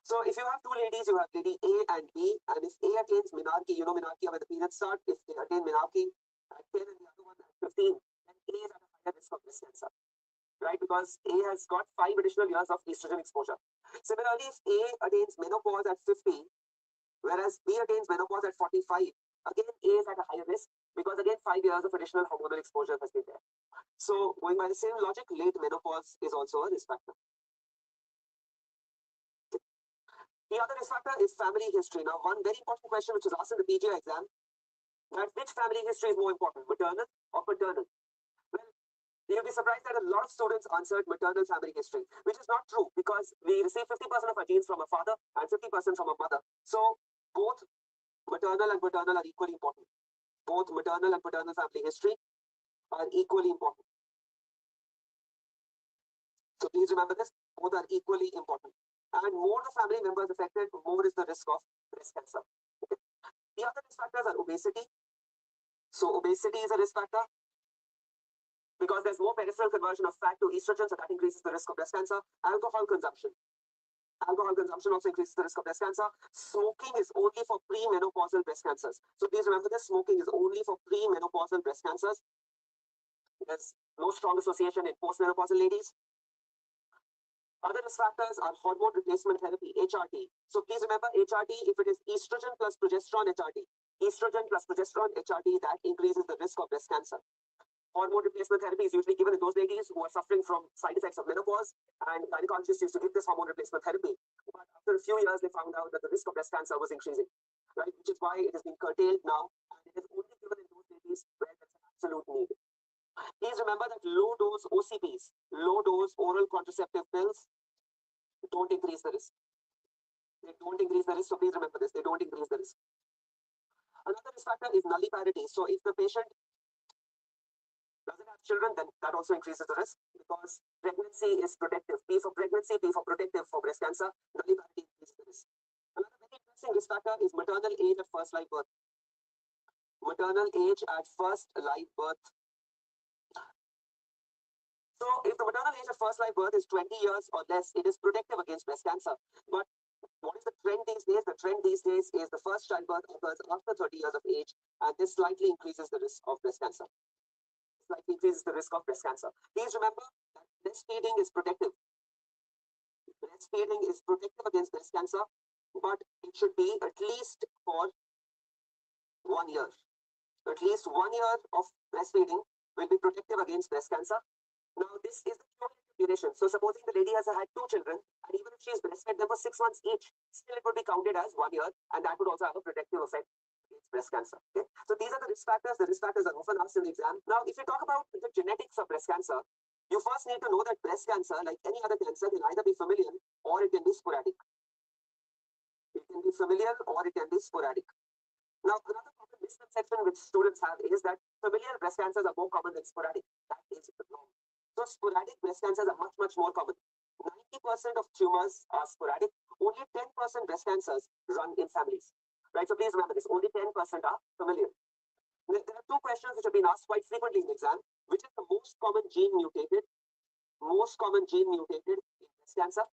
So if you have 2 ladies, you have lady A and B, and if A attains menarche, you know menarche where the periods start. If they attain menarche at 10 and the other one at 15, then A is at a higher risk of breast cancer, right? Because A has got 5 additional years of estrogen exposure. Similarly, if A attains menopause at 50, whereas B attains menopause at 45, again A is at a higher risk because again 5 years of additional hormonal exposure has been there. So going by the same logic, late menopause is also a risk factor. The other risk factor is family history. Now, one very important question which was asked in the PGI exam, that which family history is more important, maternal or paternal? Well, you'll be surprised that a lot of students answered maternal family history, which is not true because we receive 50% of our genes from a father and 50% from a mother. So both maternal and paternal are equally important. Both maternal and paternal family history are equally important. So please remember this, both are equally important. And more the family members affected, more is the risk of breast cancer. Okay. The other risk factors are obesity. So obesity is a risk factor because there's more peripheral conversion of fat to estrogen, so that increases the risk of breast cancer. Alcohol consumption. Alcohol consumption also increases the risk of breast cancer. Smoking is only for premenopausal breast cancers. So please remember this, smoking is only for premenopausal breast cancers. There's no strong association in postmenopausal ladies. Other risk factors are hormone replacement therapy, HRT. So please remember HRT, if it is estrogen plus progesterone HRT, estrogen plus progesterone HRT, that increases the risk of breast cancer. Hormone replacement therapy is usually given in those ladies who are suffering from side effects of menopause, and gynecologists used to give this hormone replacement therapy. But after a few years, they found out that the risk of breast cancer was increasing, right? Which is why it has been curtailed now, and it is only given in those ladies where there's an absolute need. Please remember that low-dose OCPs, low-dose oral contraceptive pills, don't increase the risk. They don't increase the risk, so please remember this, they don't increase the risk. Another risk factor is nulliparity. So if the patient doesn't have children, then that also increases the risk because pregnancy is protective. P for pregnancy, P for protective for breast cancer, nulliparity increases the risk. Another very interesting risk factor is maternal age at first live birth. Maternal age at first live birth. So if the maternal age of first live birth is 20 years or less, it is protective against breast cancer. But what is the trend these days? The trend these days is the first childbirth occurs after 30 years of age, and this slightly increases the risk of breast cancer. Slightly increases the risk of breast cancer. Please remember that breastfeeding is protective. Breastfeeding is protective against breast cancer, but it should be at least for 1 year. At least 1 year of breastfeeding will be protective against breast cancer. Now, this is the cumulative duration. So, supposing the lady has had 2 children, and even if she is breastfed them for 6 months each, still it would be counted as 1 year, and that would also have a protective effect against breast cancer. Okay? So, these are the risk factors. The risk factors are often asked in the exam. Now, if you talk about the genetics of breast cancer, you first need to know that breast cancer, like any other cancer, can either be familial or it can be sporadic. It can be familial or it can be sporadic. Now, another common misconception which students have is that familial breast cancers are more common than sporadic. That is wrong. So, sporadic breast cancers are much, much more common. 90% of tumors are sporadic. Only 10% breast cancers run in families. Right? So, please remember this. Only 10% are familial. There are 2 questions which have been asked quite frequently in the exam. Which is the most common gene mutated? Most common gene mutated in breast cancer,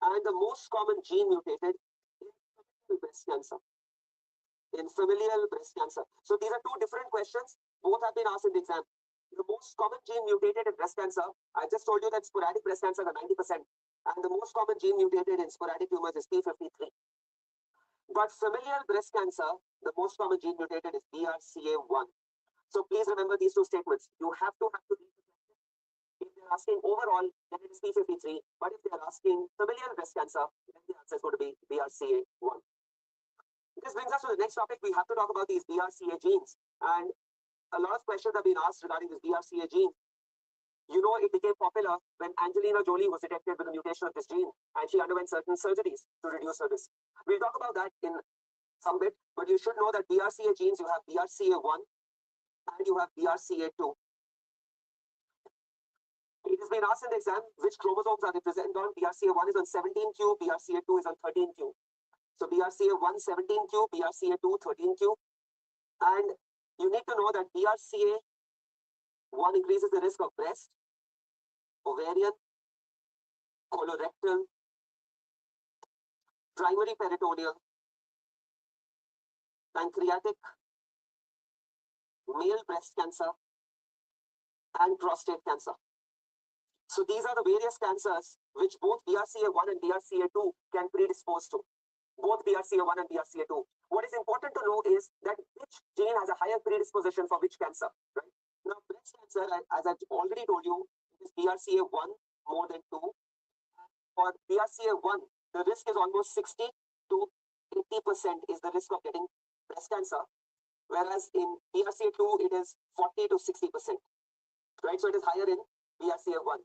and the most common gene mutated in familial breast cancer. In familial breast cancer. So these are 2 different questions. Both have been asked in the exam. The most common gene mutated in breast cancer, I just told you that sporadic breast cancer are 90%, and the most common gene mutated in sporadic tumors is P53. But familial breast cancer, the most common gene mutated is BRCA1. So please remember these 2 statements. You have to read the question. If they're asking overall, then it is P53. But if they're asking familial breast cancer, then the answer is going to be BRCA1. This brings us to the next topic. We have to talk about these BRCA genes. And a lot of questions have been asked regarding this BRCA gene. You know, it became popular when Angelina Jolie was detected with a mutation of this gene, and she underwent certain surgeries to reduce her risk. We'll talk about that in some bit, but you should know that BRCA genes, you have BRCA1 and you have BRCA2. It has been asked in the exam which chromosomes are they present on. BRCA1 is on 17q, BRCA2 is on 13q. So BRCA1 17q, BRCA2 13q. And you need to know that BRCA1 increases the risk of breast, ovarian, colorectal, primary peritoneal, pancreatic, male breast cancer, and prostate cancer. So these are the various cancers which both BRCA1 and BRCA2 can predispose to. Both BRCA1 and BRCA2. What is important to know is that which gene has a higher predisposition for which cancer, right? Now, breast cancer, as I've already told you, it is BRCA1 more than 2. For BRCA1, the risk is almost 60 to 80% is the risk of getting breast cancer, whereas in BRCA2, it is 40 to 60%, right? So it is higher in BRCA1.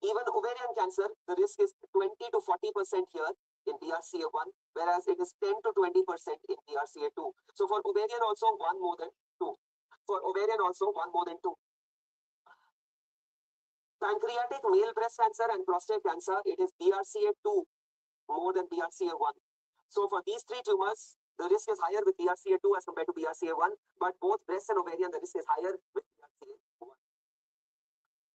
Even ovarian cancer, the risk is 20 to 40% here in BRCA1, whereas it is 10 to 20% in BRCA2. So for ovarian also, 1 more than 2. For ovarian also, 1 more than 2. Pancreatic, male breast cancer, and prostate cancer, it is BRCA2 more than BRCA1. So for these 3 tumors, the risk is higher with BRCA2 as compared to BRCA1, but both breast and ovarian, the risk is higher with BRCA1.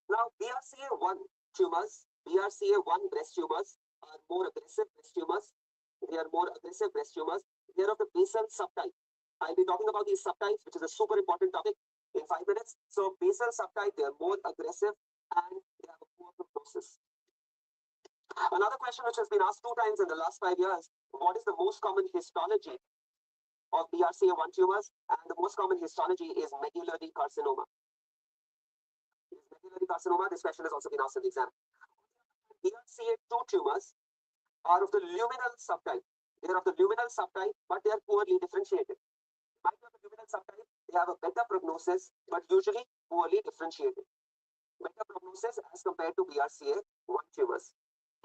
Now, BRCA1 tumors, BRCA1 breast tumors are more aggressive breast tumors. They are more aggressive breast tumors. They are of the basal subtype. I'll be talking about these subtypes, which is a super important topic in 5 minutes. So basal subtype, they are more aggressive and they have a poor prognosis. Another question which has been asked 2 times in the last 5 years, what is the most common histology of BRCA1 tumors? And the most common histology is medullary carcinoma. Medullary carcinoma, this question has also been asked in the exam. BRCA2 tumors are of the luminal subtype. They are of the luminal subtype, but they are poorly differentiated. Might be of the luminal subtype, they have a better prognosis, but usually poorly differentiated. Better prognosis as compared to BRCA1 tumors.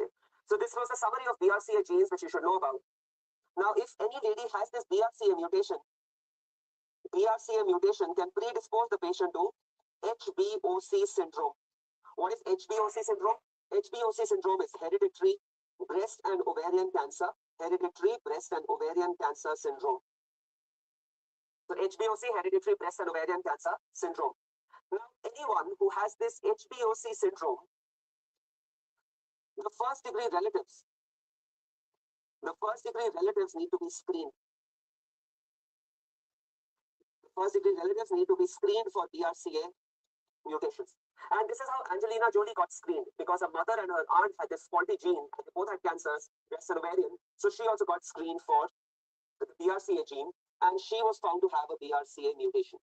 Okay. So this was a summary of BRCA genes which you should know about. Now, if any lady has this BRCA mutation can predispose the patient to HBOC syndrome. What is HBOC syndrome? HBOC syndrome is hereditary breast and ovarian cancer. Hereditary breast and ovarian cancer syndrome. So HBOC, hereditary breast and ovarian cancer syndrome. Now, anyone who has this HBOC syndrome The first degree relatives need to be screened. The first degree relatives need to be screened for BRCA mutations. And this is how Angelina Jolie got screened, because her mother and her aunt had this faulty gene, and they both had cancers. They're ovarian, so she also got screened for the BRCA gene, and she was found to have a BRCA mutation.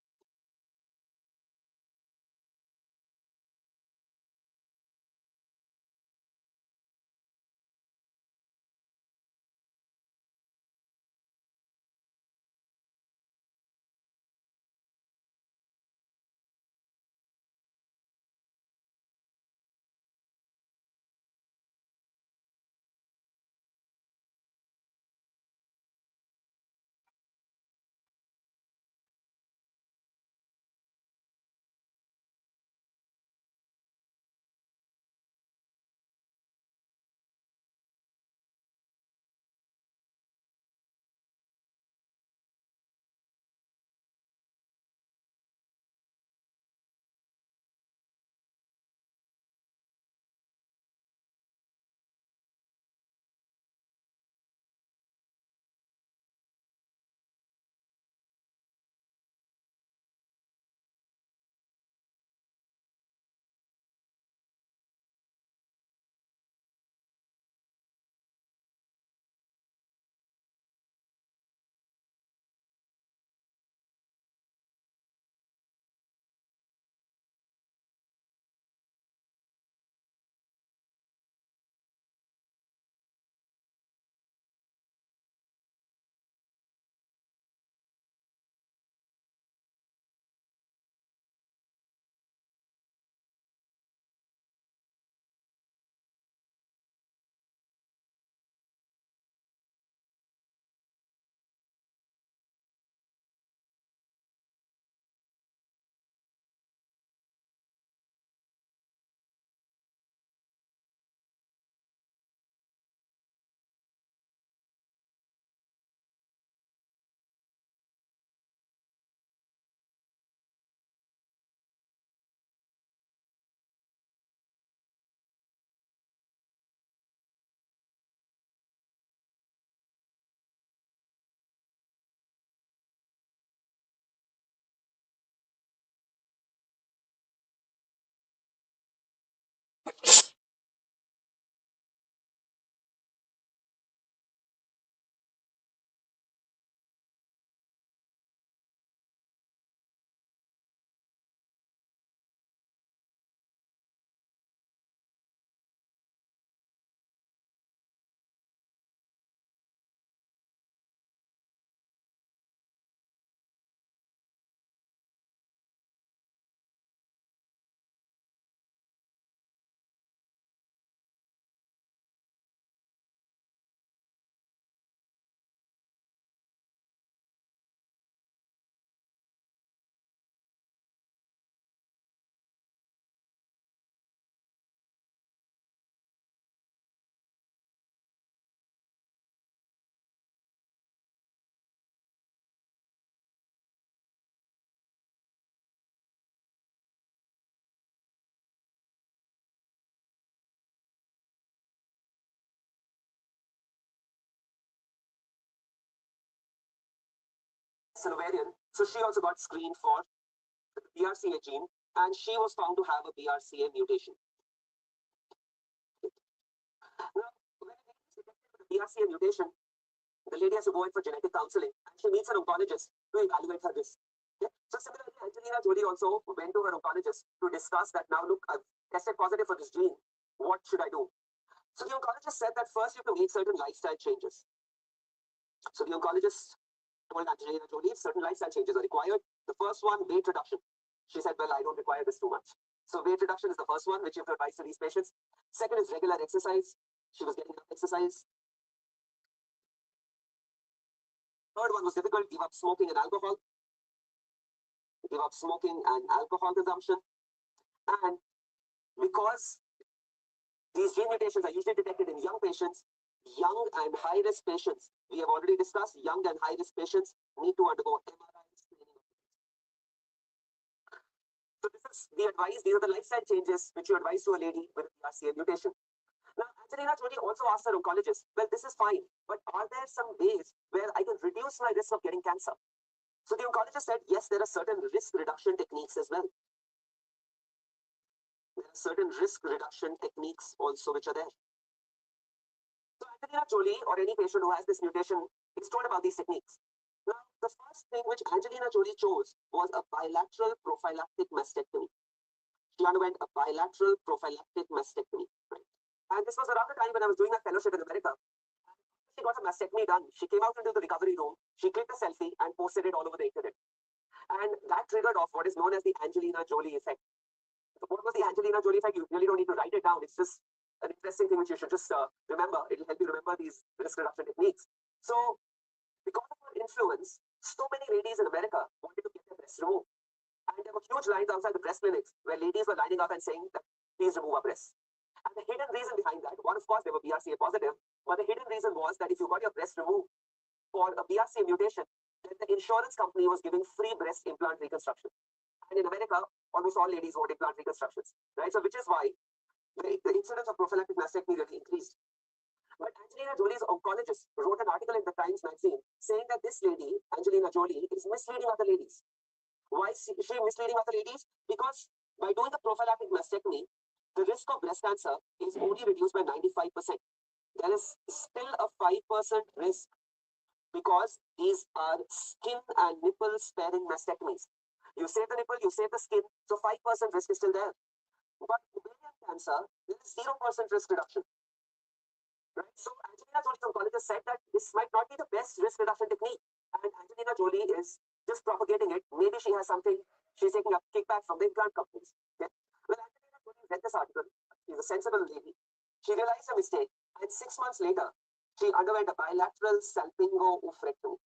Ovarian, so she also got screened for the BRCA gene, and she was found to have a BRCA mutation. Now, when a lady is detected with a BRCA mutation, the lady has to go in for genetic counseling, and she meets an oncologist to evaluate her risk. Okay? So similarly, Angelina Jolie also went to her oncologist to discuss that. Now, look, I've tested positive for this gene. What should I do? So the oncologist said that first you have to make certain lifestyle changes. So the oncologist told Angelina Jolie certain lifestyle changes are required. The first one, weight reduction. She said, well, I don't require this too much. So weight reduction is the first one, which you have to advise to these patients. Second is regular exercise. She was getting enough exercise. Third one was difficult, give up smoking and alcohol. Give up smoking and alcohol consumption. And because these gene mutations are usually detected in young patients, young and high-risk patients, we have already discussed, young and high-risk patients need to undergo MRI screening. So this is the advice, these are the lifestyle changes which you advise to a lady with a BRCA mutation. Now, Angelina Angelina Jolie also asked her oncologist, well, this is fine, but are there some ways where I can reduce my risk of getting cancer? So the oncologist said, yes, there are certain risk reduction techniques as well. There are certain risk reduction techniques also which are there. So Angelina Jolie or any patient who has this mutation is told about these techniques. Now, the first thing which Angelina Jolie chose was a bilateral prophylactic mastectomy. She underwent a bilateral prophylactic mastectomy. Right? And this was around the time when I was doing a fellowship in America. She got a mastectomy done. She came out into the recovery room. She clicked a selfie and posted it all over the internet. And that triggered off what is known as the Angelina Jolie effect. So what was the Angelina Jolie effect? You really don't need to write it down. It's just an interesting thing which you should just remember. It'll help you remember these risk reduction techniques. So because of her influence, so many ladies in America wanted to get their breasts removed. And there were huge lines outside the breast clinics where ladies were lining up and saying that please remove our breasts. And the hidden reason behind that, one, of course, they were BRCA positive, but the hidden reason was that if you got your breast removed for a BRCA mutation, then the insurance company was giving free breast implant reconstruction. And in America, almost all ladies want implant reconstructions, right? So which is why the incidence of prophylactic mastectomy really increased. But Angelina Jolie's oncologist wrote an article in the Times magazine saying that this lady, Angelina Jolie, is misleading other ladies. Why is she misleading other ladies? Because by doing the prophylactic mastectomy, the risk of breast cancer is only reduced by 95%. There is still a 5% risk because these are skin and nipple sparing mastectomies. You save the nipple, you save the skin, so 5% risk is still there. But ovarian cancer, there is 0% risk reduction. Right? So Angelina Jolie's oncologist said that this might not be the best risk reduction technique. And Angelina Jolie is just propagating it. Maybe she has something, she's taking a kickback from the implant companies. Okay? Well, Angelina Jolie read this article. She's a sensible lady. She realized her mistake, and 6 months later, she underwent a bilateral salpingo-oophorectomy.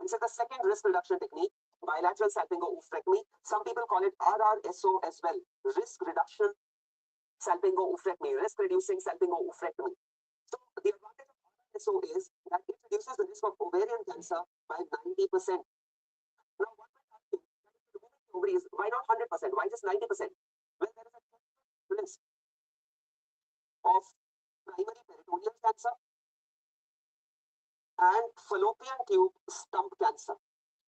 This is the second risk reduction technique, bilateral salpingo-oophorectomy. Some people call it RRSO as well, risk reduction salpingo-oophorectomy, risk reducing salpingo-oophorectomy. So the advantage of RRSO is that it reduces the risk of ovarian cancer by 90%. Now, what might happen if removing the ovaries, why not 100%? Why just 90%? Well, there is a difference of primary peritoneal cancer and fallopian tube stump cancer,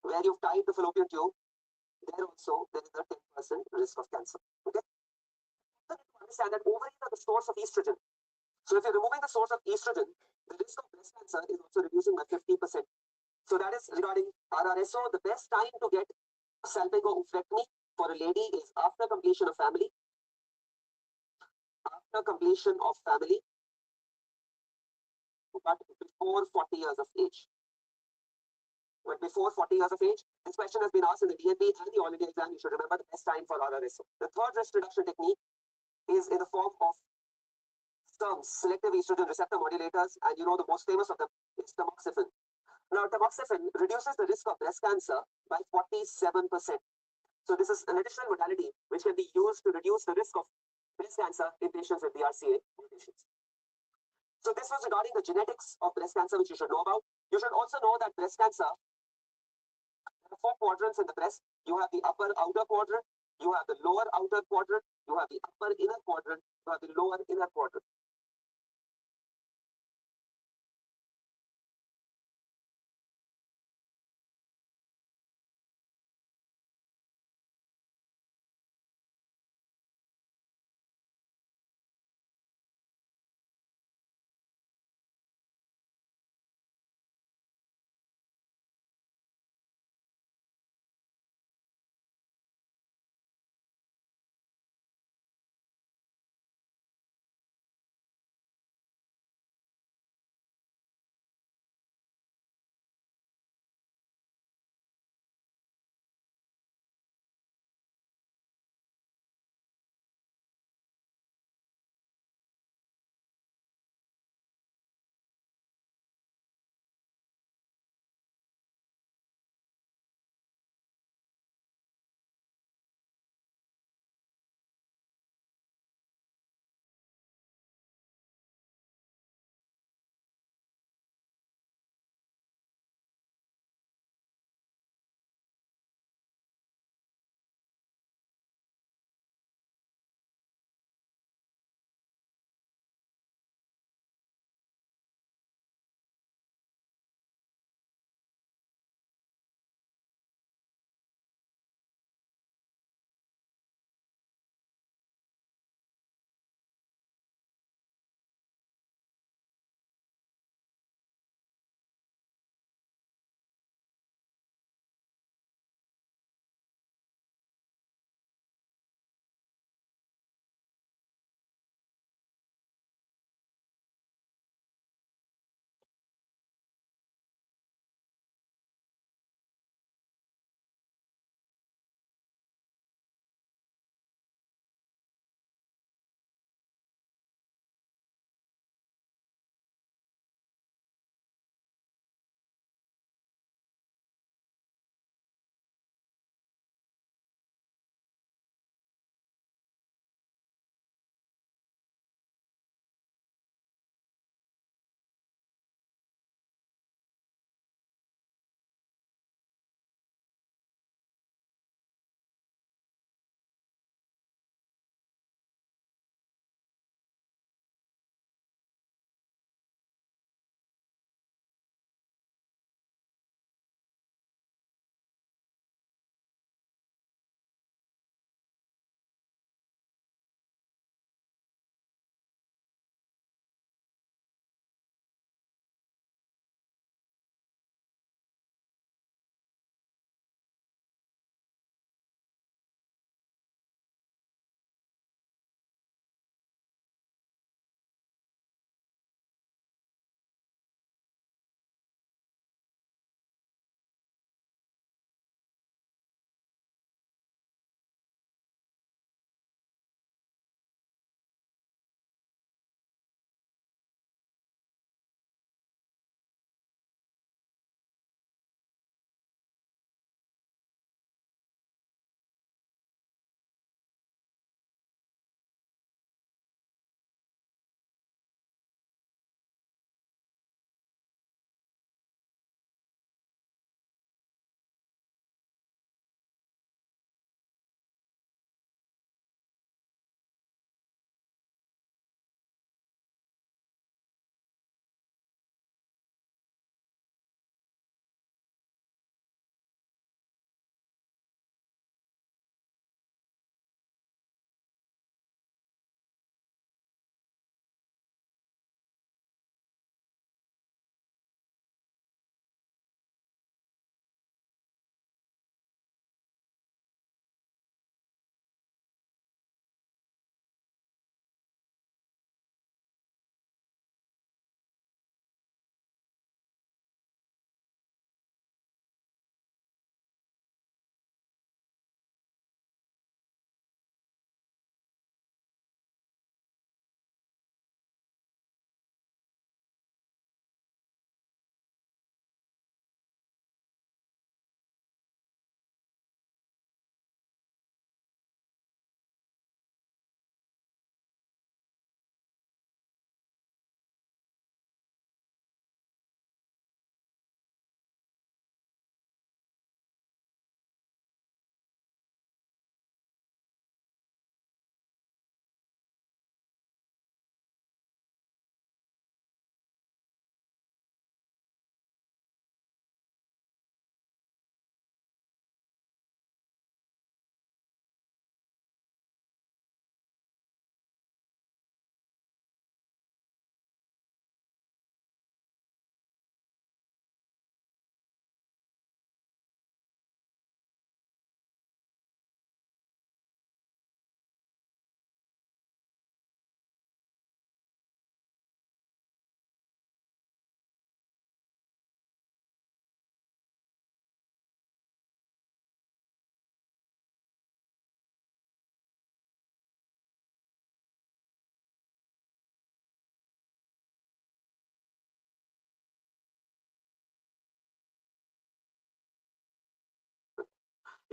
where you've tied the fallopian tube. There also there is a 10% risk of cancer. Okay. So you need to understand that ovaries are the source of estrogen. So if you're removing the source of estrogen, the risk of breast cancer is also reducing by 50%. So that is regarding RRSO. The best time to get salpingo-oophorectomy for a lady is after completion of family. After completion of family, but before 40 years of age. But before 40 years of age, this question has been asked in the DNP and the All India exam. You should remember the best time for RRSO. The third risk reduction technique is in the form of SERMs, selective estrogen receptor modulators, and you know the most famous of them is tamoxifen. Now, tamoxifen reduces the risk of breast cancer by 47%. So this is an additional modality which can be used to reduce the risk of breast cancer in patients with BRCA mutations. So this was regarding the genetics of breast cancer, which you should know about. You should also know that breast cancer, there are 4 quadrants in the breast. You have the upper outer quadrant, you have the lower outer quadrant, you have the upper inner quadrant, you have the lower inner quadrant.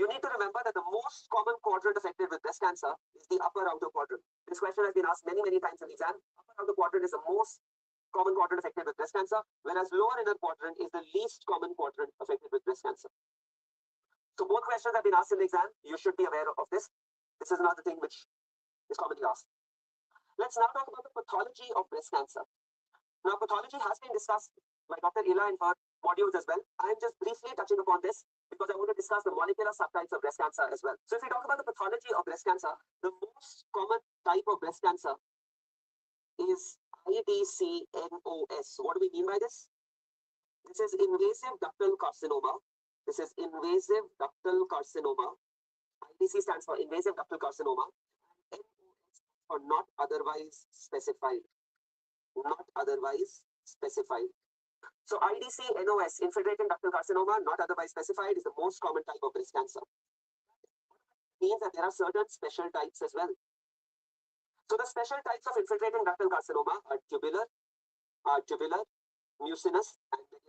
You need to remember that the most common quadrant affected with breast cancer is the upper outer quadrant. This question has been asked many, many times in the exam. Upper outer quadrant is the most common quadrant affected with breast cancer, whereas lower inner quadrant is the least common quadrant affected with breast cancer. So both questions have been asked in the exam. You should be aware of this. This is another thing which is commonly asked. Let's now talk about the pathology of breast cancer. Now, pathology has been discussed by Dr. Ila in her modules as well. I'm just briefly touching upon this because I want to discuss the molecular subtypes of breast cancer as well. So if we talk about the pathology of breast cancer, the most common type of breast cancer is IDCNOS. What do we mean by this? This is invasive ductal carcinoma. This is invasive ductal carcinoma. IDC stands for invasive ductal carcinoma. And NOS for not otherwise specified. Not otherwise specified. So IDC NOS, infiltrating ductal carcinoma, not otherwise specified, is the most common type of breast cancer. It means that there are certain special types as well. So the special types of infiltrating ductal carcinoma are tubular, mucinous, and medullary.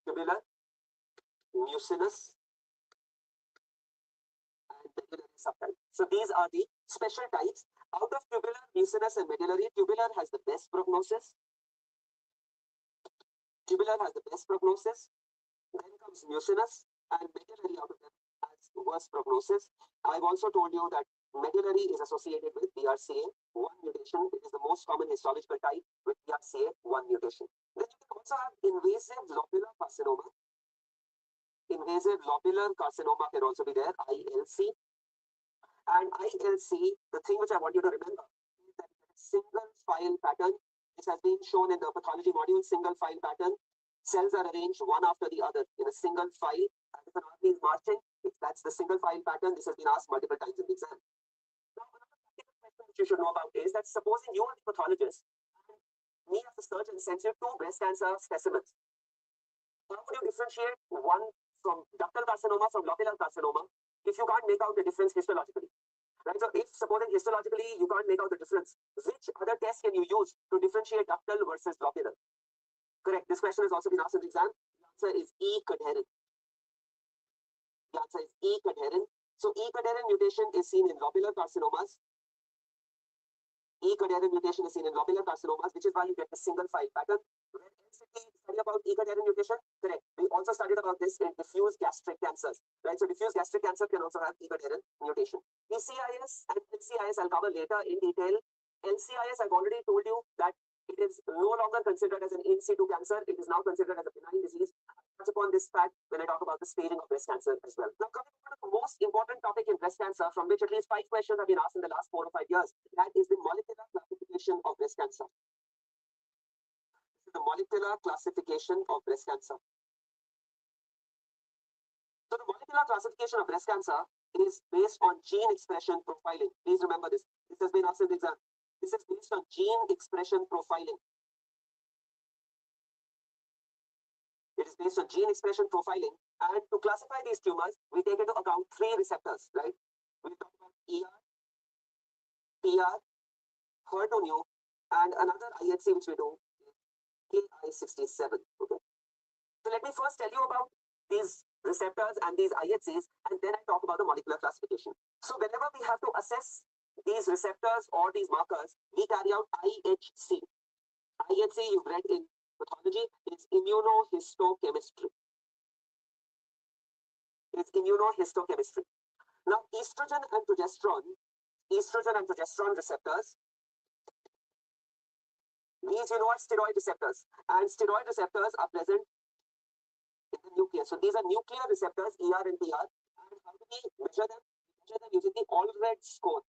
Tubular, mucinous, and medullary subtype. So these are the special types. Out of tubular, mucinous, and medullary, tubular has the best prognosis. Tubular has the best prognosis. Then comes mucinous, and medullary out of them has the worst prognosis. I've also told you that medullary is associated with BRCA1 mutation. It is the most common histological type with BRCA1 mutation. Then you can also have invasive lobular carcinoma. Invasive lobular carcinoma can also be there, ILC. And ILC, the thing which I want you to remember is that single file pattern. This has been shown in the pathology module, single file pattern. Cells are arranged one after the other in a single file. And if an artery is marching, that's the single file pattern. This has been asked multiple times in the exam. Now, another practical question which you should know about is that supposing you are the pathologist, me as a surgeon sends you two breast cancer specimens. How would you differentiate one from ductal carcinoma from lobular carcinoma if you can't make out the difference histologically? Right? So if supposing histologically you can't make out the difference, which other test can you use to differentiate ductal versus lobular? Correct. This question has also been asked in the exam. The answer is E-cadherin. The answer is E-cadherin. So E-cadherin mutation is seen in lobular carcinomas. E-cadherin mutation is seen in lobular carcinomas, which is why you get the single file pattern. Where else did we study about E-cadherin mutation? Correct. We also studied about this in diffuse gastric cancers. Right. So diffuse gastric cancer can also have E-cadherin mutation. PCIS and LCIS I'll cover later in detail. LCIS, I've already told you that it is no longer considered as an in situ cancer. It is now considered as a benign disease. I'll touch upon this fact when I talk about the staging of breast cancer as well. Now, coming to the most important topic in breast cancer, from which at least 5 questions have been asked in the last 4 or 5 years, that is the molecular classification of breast cancer. This is the molecular classification of breast cancer. So the molecular classification of breast cancer is based on gene expression profiling. Please remember this. This has been asked in the exam. This is based on gene expression profiling. It is based on gene expression profiling. And to classify these tumors, we take into account 3 receptors, right? We talk about ER, PR, HER2/neu, and another IHC which we do is Ki67. Okay. So let me first tell you about these receptors and these IHCs, and then I talk about the molecular classification. So whenever we have to assess these receptors or these markers, we carry out IHC. IHC, you've read in pathology, is immunohistochemistry. It's immunohistochemistry. Now, estrogen and progesterone receptors, these are steroid receptors, and steroid receptors are present in the nucleus. So these are nuclear receptors, ER and PR. And how do we measure them? We measure them using the Allred score.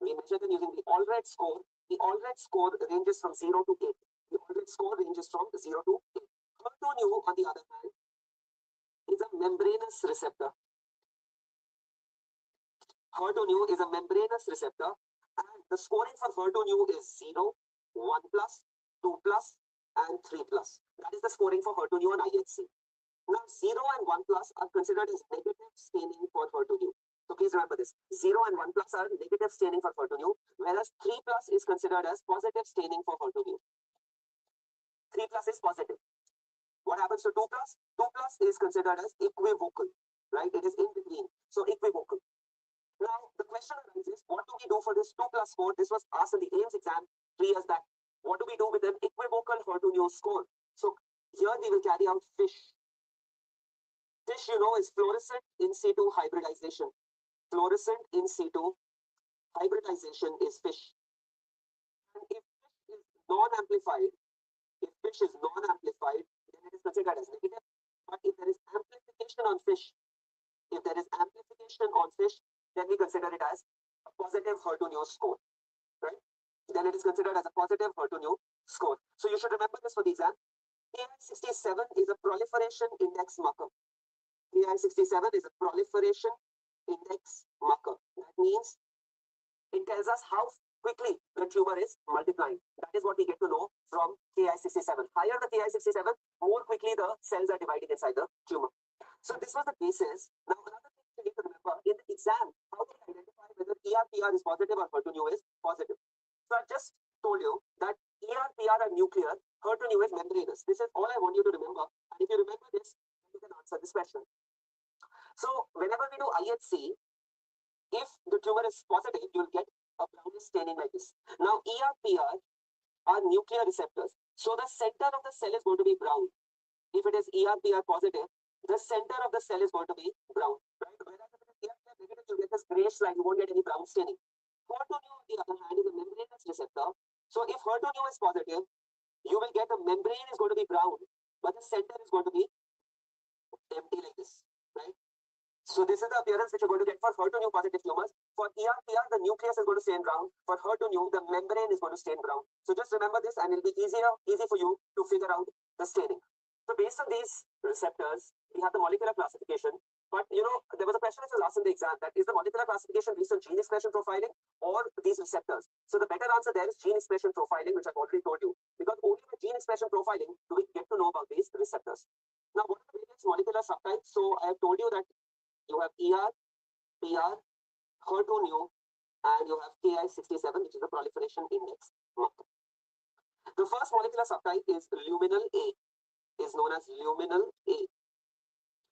We measure them using the Allred score. The Allred score ranges from 0 to 8. The Allred score ranges from 0 to 8. HER2/neu, on the other hand, is a membranous receptor. HER2/neu is a membranous receptor, and the scoring for HER2/neu is 0, 1 plus, 2 plus, and 3 plus. That is the scoring for HER2/neu and IHC. Now, 0 and 1 plus are considered as negative staining for HER2/neu. So please remember this. 0 and 1 plus are negative staining for HER2/neu, whereas 3 plus is considered as positive staining for HER2/neu. 3 plus is positive. What happens to 2 plus? 2 plus is considered as equivocal, right? It is in between. So equivocal. Now, the question arises, what do we do for this 2 plus score? This was asked in the AIMS exam 3 years back. What do we do with an equivocal HER2/neu score? So here we will carry out FISH. FISH, is fluorescent in situ hybridization. Fluorescent in situ hybridization is FISH. And if FISH is non-amplified, then it is considered as negative. But if there is amplification on FISH, then we consider it as a positive HER2/neu score, right? Then it is considered as a positive HER2/neu score. So you should remember this for the exam. Ki67 is a proliferation index marker. Ki67 is a proliferation index marker. That means it tells us how quickly the tumor is multiplying. That is what we get to know from Ki67. Higher the Ki67, more quickly the cells are dividing inside the tumor. So this was the basis. Now another thing you need to remember, in the exam, how do we identify whether ER/PR is positive or HER2/neu is positive? So I just told you that ER/PR are nuclear, HER2/neu is membranous. This is all I want you to remember. And if you remember this, then you can answer this question. So whenever we do IHC, if the tumor is positive, you'll get a brownish staining like this. Now ER/PR are nuclear receptors. So the center of the cell is going to be brown. If it is ER/PR positive, the center of the cell is going to be brown, right? Whereas if it is ER/PR negative, you get this grayish line, you won't get any brown staining. HER2/neu, on the other hand, is a membranous receptor. So if HER2/neu is positive, you will get the membrane is going to be brown, but the center is going to be empty like this, right? So this is the appearance which you're going to get for HER2/neu positive tumors. For ER/PR, the nucleus is going to stain brown. For HER2/neu, the membrane is going to stain brown. So just remember this, and it'll be easy for you to figure out the staining. So based on these receptors, we have the molecular classification. But there was a question that was asked in the exam, that is the molecular classification based on gene expression profiling or these receptors? So the better answer there is gene expression profiling, which I've already told you, because only with gene expression profiling do we get to know about these receptors. Now, what are the various molecular subtypes? So I have told you that you have ER, PR, HER2/neu, and you have Ki67, which is the proliferation index marker. The first molecular subtype is luminal A, is known as luminal A.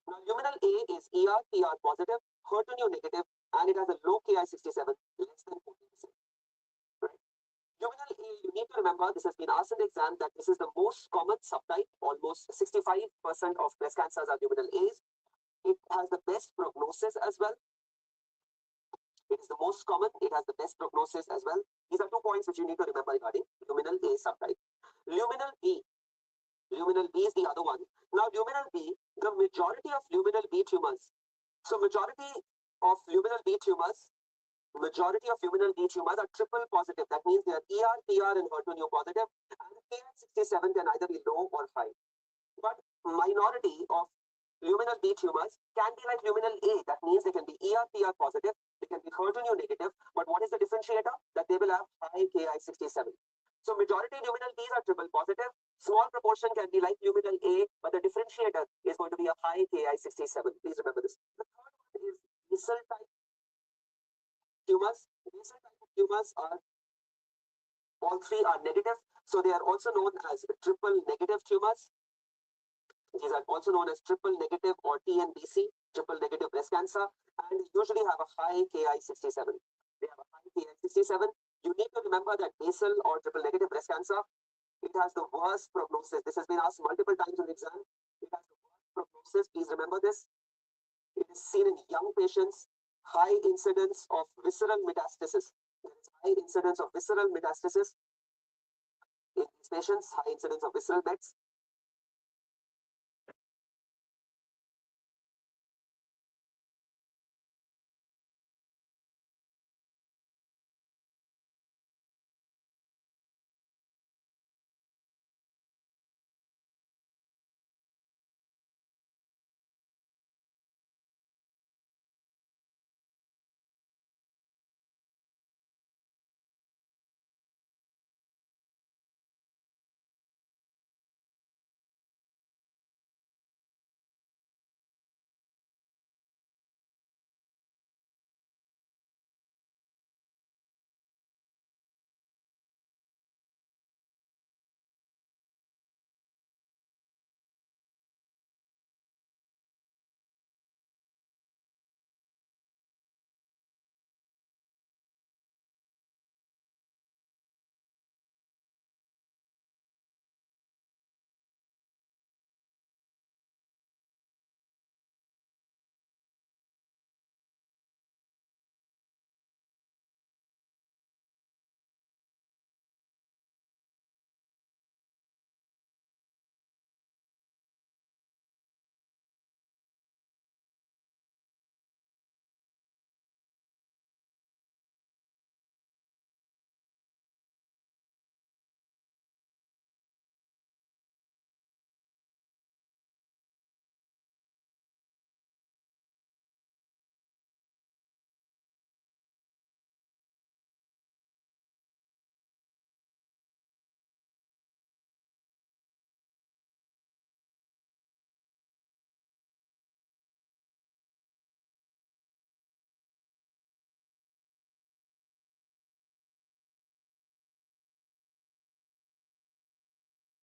Now, luminal A is ER, PR positive, HER2/neu negative, and it has a low Ki67, less than 40%. Right? Luminal A, you need to remember, this has been asked in the exam, that this is the most common subtype. Almost 65% of breast cancers are luminal A's. It has the best prognosis as well. It is the most common. It has the best prognosis as well. These are 2 points which you need to remember regarding luminal A subtype. Luminal B. Luminal B is the other one. Now, luminal B, the majority of luminal B tumors. So, majority of luminal B tumors are triple positive. That means they are ER, PR, and HER2/neu positive. And the Ki67 can either be low or high. But minority of luminal B tumors can be like luminal A. That means they can be ER, PR positive. They can be HER2/neu negative. But what is the differentiator? That they will have high Ki67. So majority luminal Bs are triple positive. Small proportion can be like luminal A, but the differentiator is going to be a high Ki67. Please remember this. The third one is basal type tumors. Basal type of tumors are, all 3 are negative. So they are also known as triple negative tumors. These are also known as triple negative or TNBC, triple negative breast cancer, and usually have a high Ki67. They have a high Ki67. You need to remember that basal or triple negative breast cancer, it has the worst prognosis. This has been asked multiple times in the exam. It has the worst prognosis. Please remember this. It is seen in young patients, high incidence of visceral metastasis. There is high incidence of visceral metastasis in these patients, high incidence of visceral mets.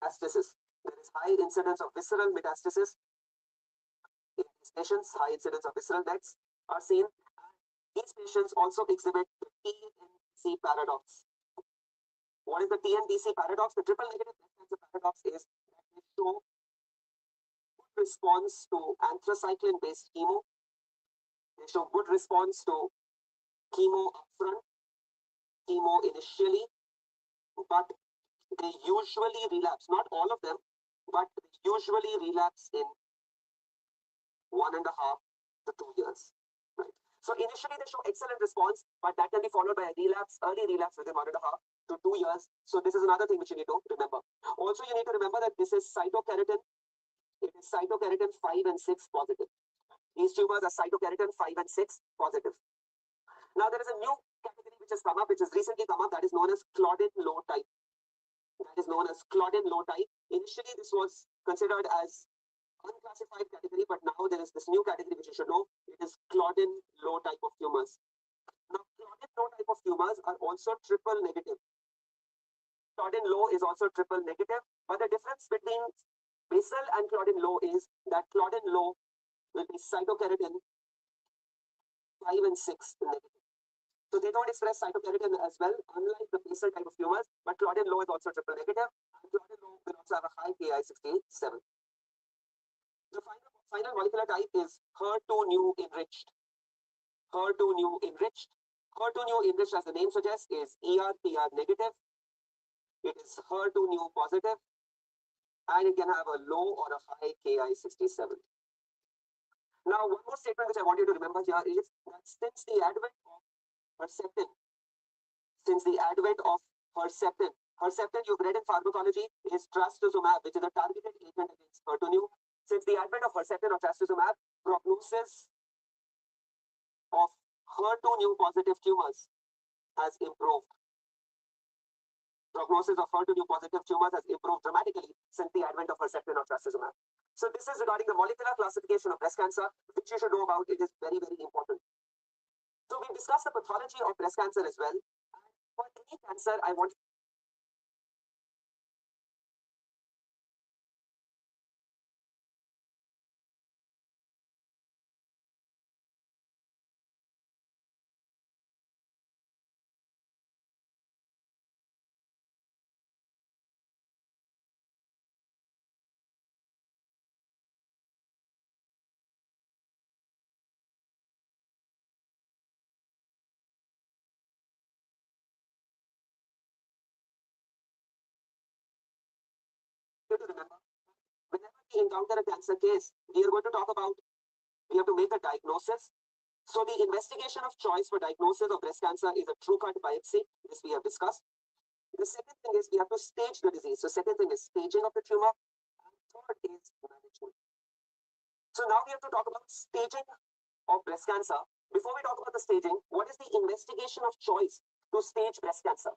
Metastasis. There is high incidence of visceral metastasis in these patients. High incidence of visceral mets are seen. These patients also exhibit the TNBC paradox. What is the TNBC paradox? The triple negative breast cancer paradox is that they show good response to anthracycline-based chemo. They show good response to chemo upfront, chemo initially, but they usually relapse. Not all of them, but they usually relapse in 1.5 to 2 years. Right. So initially they show excellent response, but that can be followed by a relapse, early relapse within 1.5 to 2 years. So this is another thing which you need to remember. Also, you need to remember that this is cytokeratin. It is cytokeratin 5 and 6 positive. These tumors are cytokeratin 5 and 6 positive. Now there is a new category which has come up, which has recently come up, that is known as Claudin low type. That is known as Claudin low type. Initially, this was considered as unclassified category, but now there is this new category which you should know. It is Claudin low type of tumors. Now, Claudin low type of tumors are also triple negative. Claudin low is also triple negative, but the difference between basal and Claudin low is that Claudin low will be cytokeratin 5 and 6 negative. So they don't express cytokeratin as well, unlike the basal type of tumors, but Claudin low is also triple negative, and Claudin low will also have a high Ki67. The final molecular type is HER2 new enriched. HER2 new enriched. HER2 new enriched, as the name suggests, is ER/PR negative. It is HER2 new positive, and it can have a low or a high Ki67. Now, one more statement which I want you to remember here is that since the advent of Herceptin, Herceptin you've read in pharmacology is trastuzumab, which is a targeted agent against HER2 new. Since the advent of Herceptin or trastuzumab, prognosis of HER2 new positive tumors has improved. Prognosis of HER2 new positive tumors has improved dramatically since the advent of Herceptin or trastuzumab. So this is regarding the molecular classification of breast cancer, which you should know about. It is very, very important. So we've discussed the pathology of breast cancer as well. And for any cancer, I want you to remember, whenever we encounter a cancer case, we are going to talk about, we have to make a diagnosis. So the investigation of choice for diagnosis of breast cancer is a true cut biopsy. This we have discussed. The second thing is we have to stage the disease. So second thing is staging of the tumor. And third is management. So now we have to talk about staging of breast cancer. Before we talk about the staging, what is the investigation of choice to stage breast cancer?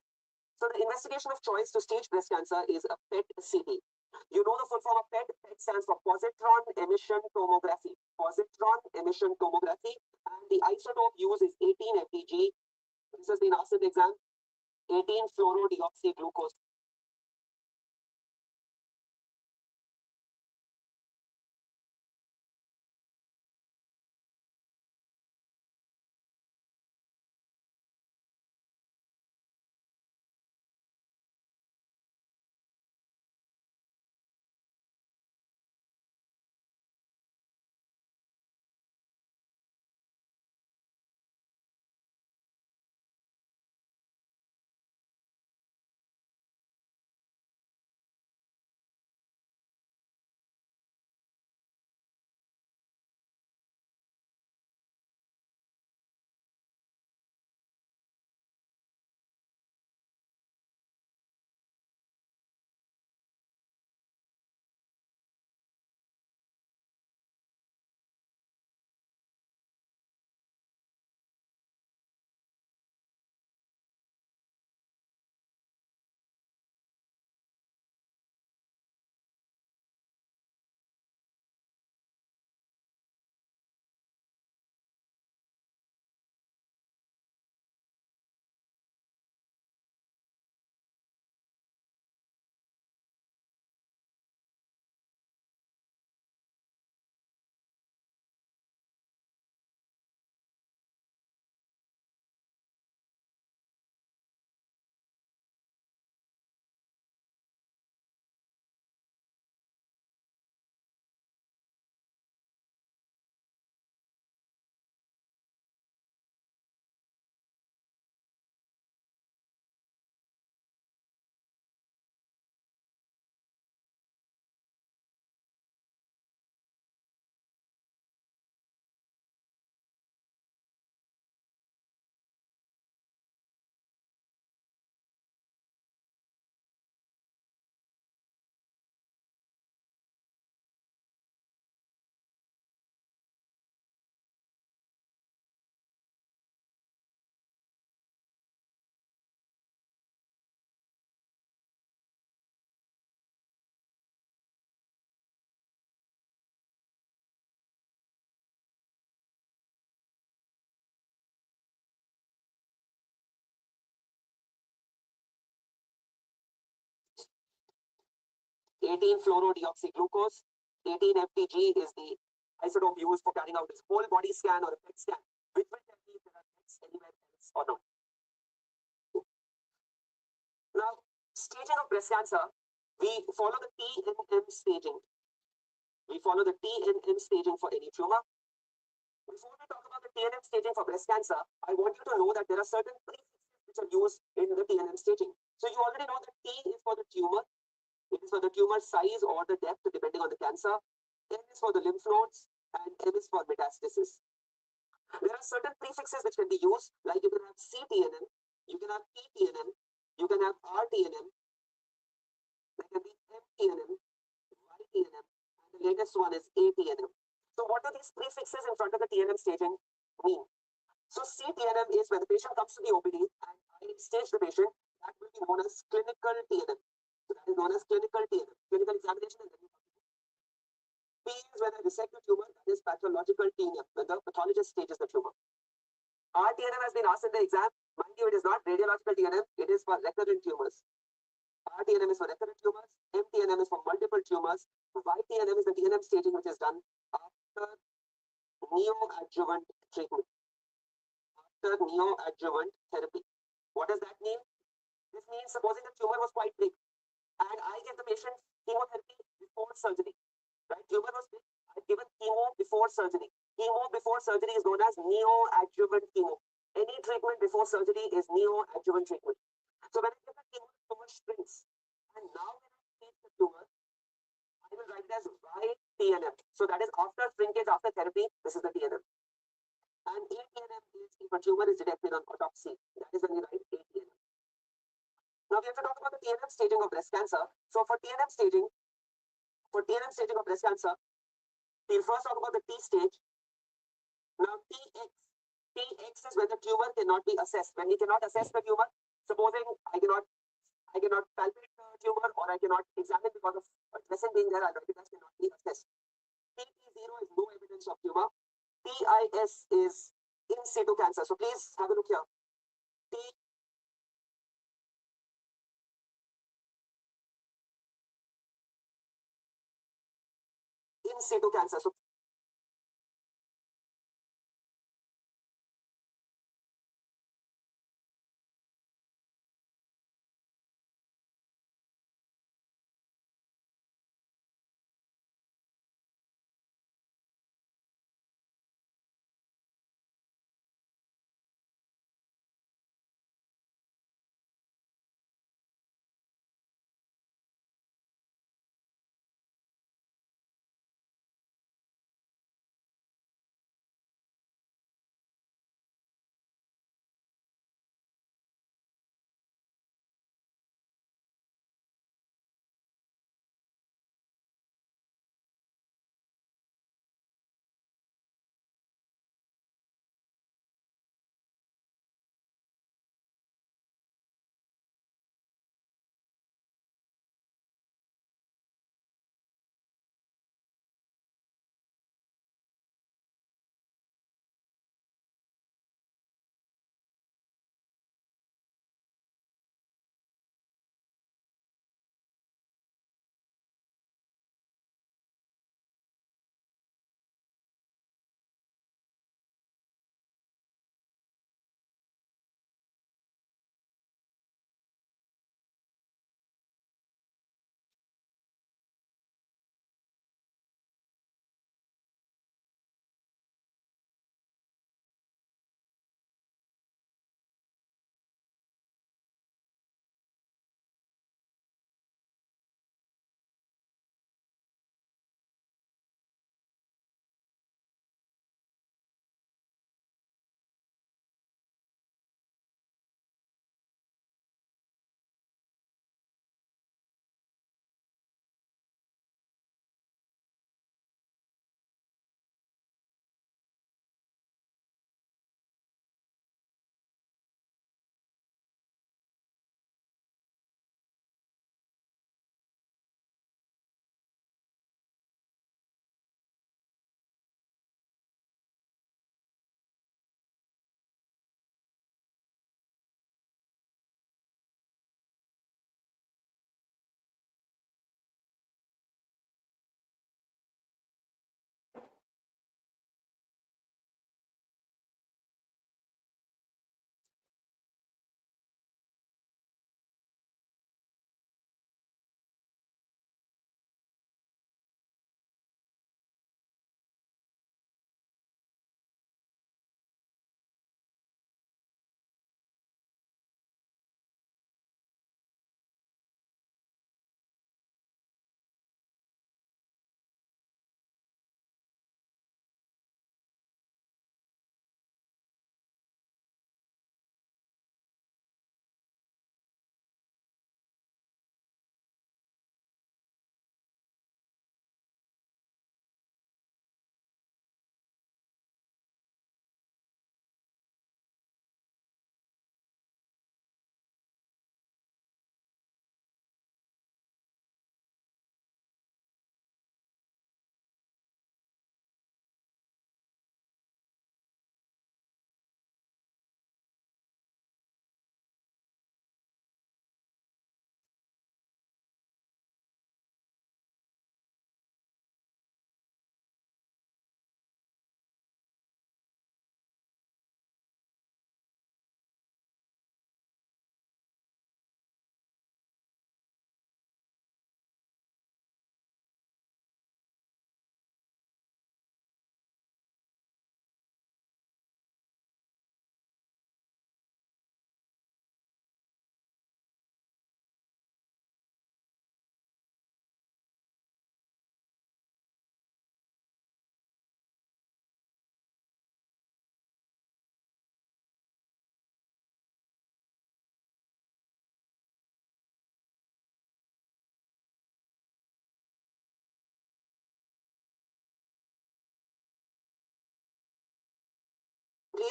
So the investigation of choice to stage breast cancer is a PET-CT. You know the full form of PET? PET stands for positron emission tomography. Positron emission tomography. And the isotope used is 18 FDG. This has been asked in the exam. 18 fluorodeoxyglucose. 18-fluorodeoxyglucose. 18-FTG is the isotope used for carrying out this whole body scan or a PET scan, which will tell me if there are NETs anywhere else or not. Now, staging of breast cancer, we follow the TNM staging. We follow the TNM staging for any tumor. Before we talk about the TNM staging for breast cancer, I want you to know that there are certain prefixes which are used in the TNM staging. So you already know that T is for the tumor. It is for the tumor size or the depth depending on the cancer. N is for the lymph nodes and M is for metastasis. There are certain prefixes which can be used, like you can have CTNM, you can have PTNM, you can have RTNM, there can be MTNM, YTNM, and the latest one is ATNM. So what do these prefixes in front of the TNM staging mean? So CTNM is when the patient comes to the OPD and I stage the patient, that will be known as clinical TNM. So that is known as clinical TNM, clinical examination and then P is when I resect the tumor, that is pathological TNM, when the pathologist stages the tumor. RTNM has been asked in the exam. Mind you, it is not radiological TNM, it is for recurrent tumors. RTNM is for recurrent tumors, MTNM is for multiple tumors, YTNM is the TNM staging which is done after neoadjuvant treatment. After neoadjuvant therapy. What does that mean? This means supposing the tumor was quite big and I give the patient chemotherapy before surgery. Right? Tumor was big, I've given chemo before surgery. Chemo before surgery is known as neoadjuvant chemo. Any treatment before surgery is neoadjuvant treatment. So when I give the chemo, the tumor shrinks. And now when I treat the tumor, I will write it as YTNM. So that is after shrinkage, after therapy, this is the TNM. And ATNM is if a tumor is detected on autopsy. That is when we write ATNM. Now we have to talk about the TNM staging of breast cancer. So for TNM staging of breast cancer, we'll first talk about the T stage. Now TX is when the tumor cannot be assessed. When we cannot assess the tumor, supposing I cannot palpate the tumor or I cannot examine because of a dressing being there, it cannot be assessed. TT0 is no evidence of tumor. TIS is in situ cancer. So please have a look here. In situ cancer. So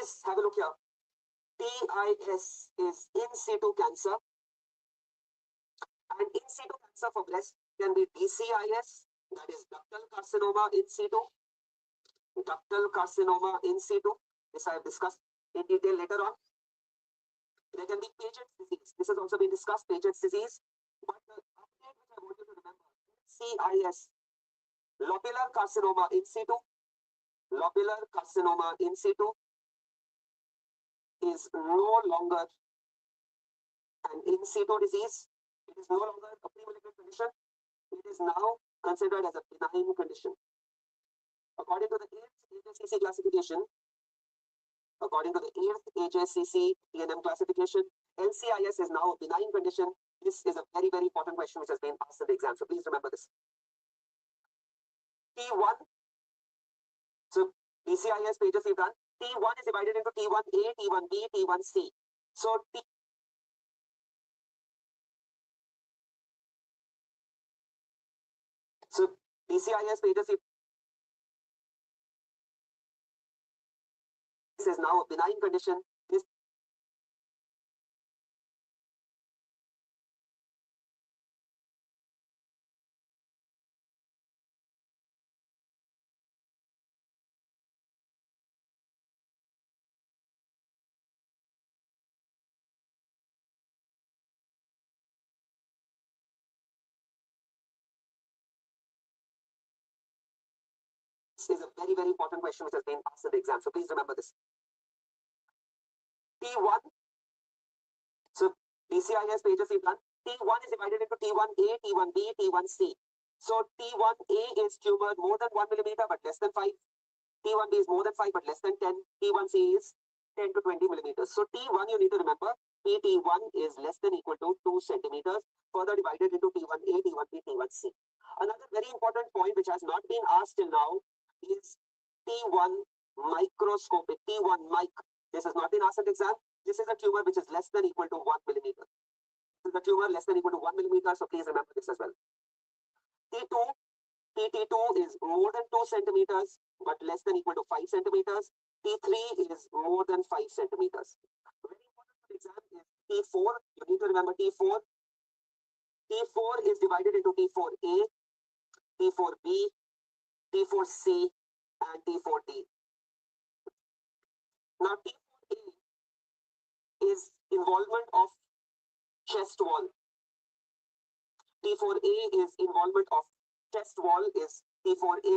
TIS, have a look here. TIS is in situ cancer, and in situ cancer for breast can be DCIS, that is ductal carcinoma in situ. Ductal carcinoma in situ, this I have discussed in detail later on. There can be Paget's disease. This has also been discussed, Paget's disease. But the update which I want you to remember, CIS, lobular carcinoma in situ. Lobular carcinoma in situ is no longer an in situ disease. It is no longer a pre-malignant condition. It is now considered as a benign condition. According to the 8th AJCC classification, according to the 8th AJCC TNM classification, LCIS is now a benign condition. This is a very, very important question which has been asked in the exam. So please remember this. T1. So DCIS pages we've done. T1 is divided into T1A, T1B, T1C. So DCIS pages is now a benign condition. This is a very, very important question which has been asked in the exam. So please remember this. T1. So DCIS pages we've done. T1 is divided into T1A, T1B, T1C. So T1A is tumor more than 1 millimeter but less than 5. T1B is more than 5 but less than 10. T1C is 10 to 20 millimeters. So T1 you need to remember, PT1 is less than equal to 2 centimeters, further divided into T1A, T1B, T1C. Another very important point which has not been asked till now is T1 microscopic, T1 mic. This has not been asked in the exam. This is a tumor which is less than equal to 1 millimeter. This is a tumor less than equal to 1 millimeter, so please remember this as well. T2, TT2 is more than 2 centimeters but less than equal to 5 centimeters. T3 is more than 5 centimeters. Very important for the exam is T4. You need to remember T4. T4 is divided into T4A, T4B, T4C, and T4D. Now T4A is involvement of chest wall. T4A is involvement of chest wall is T4A,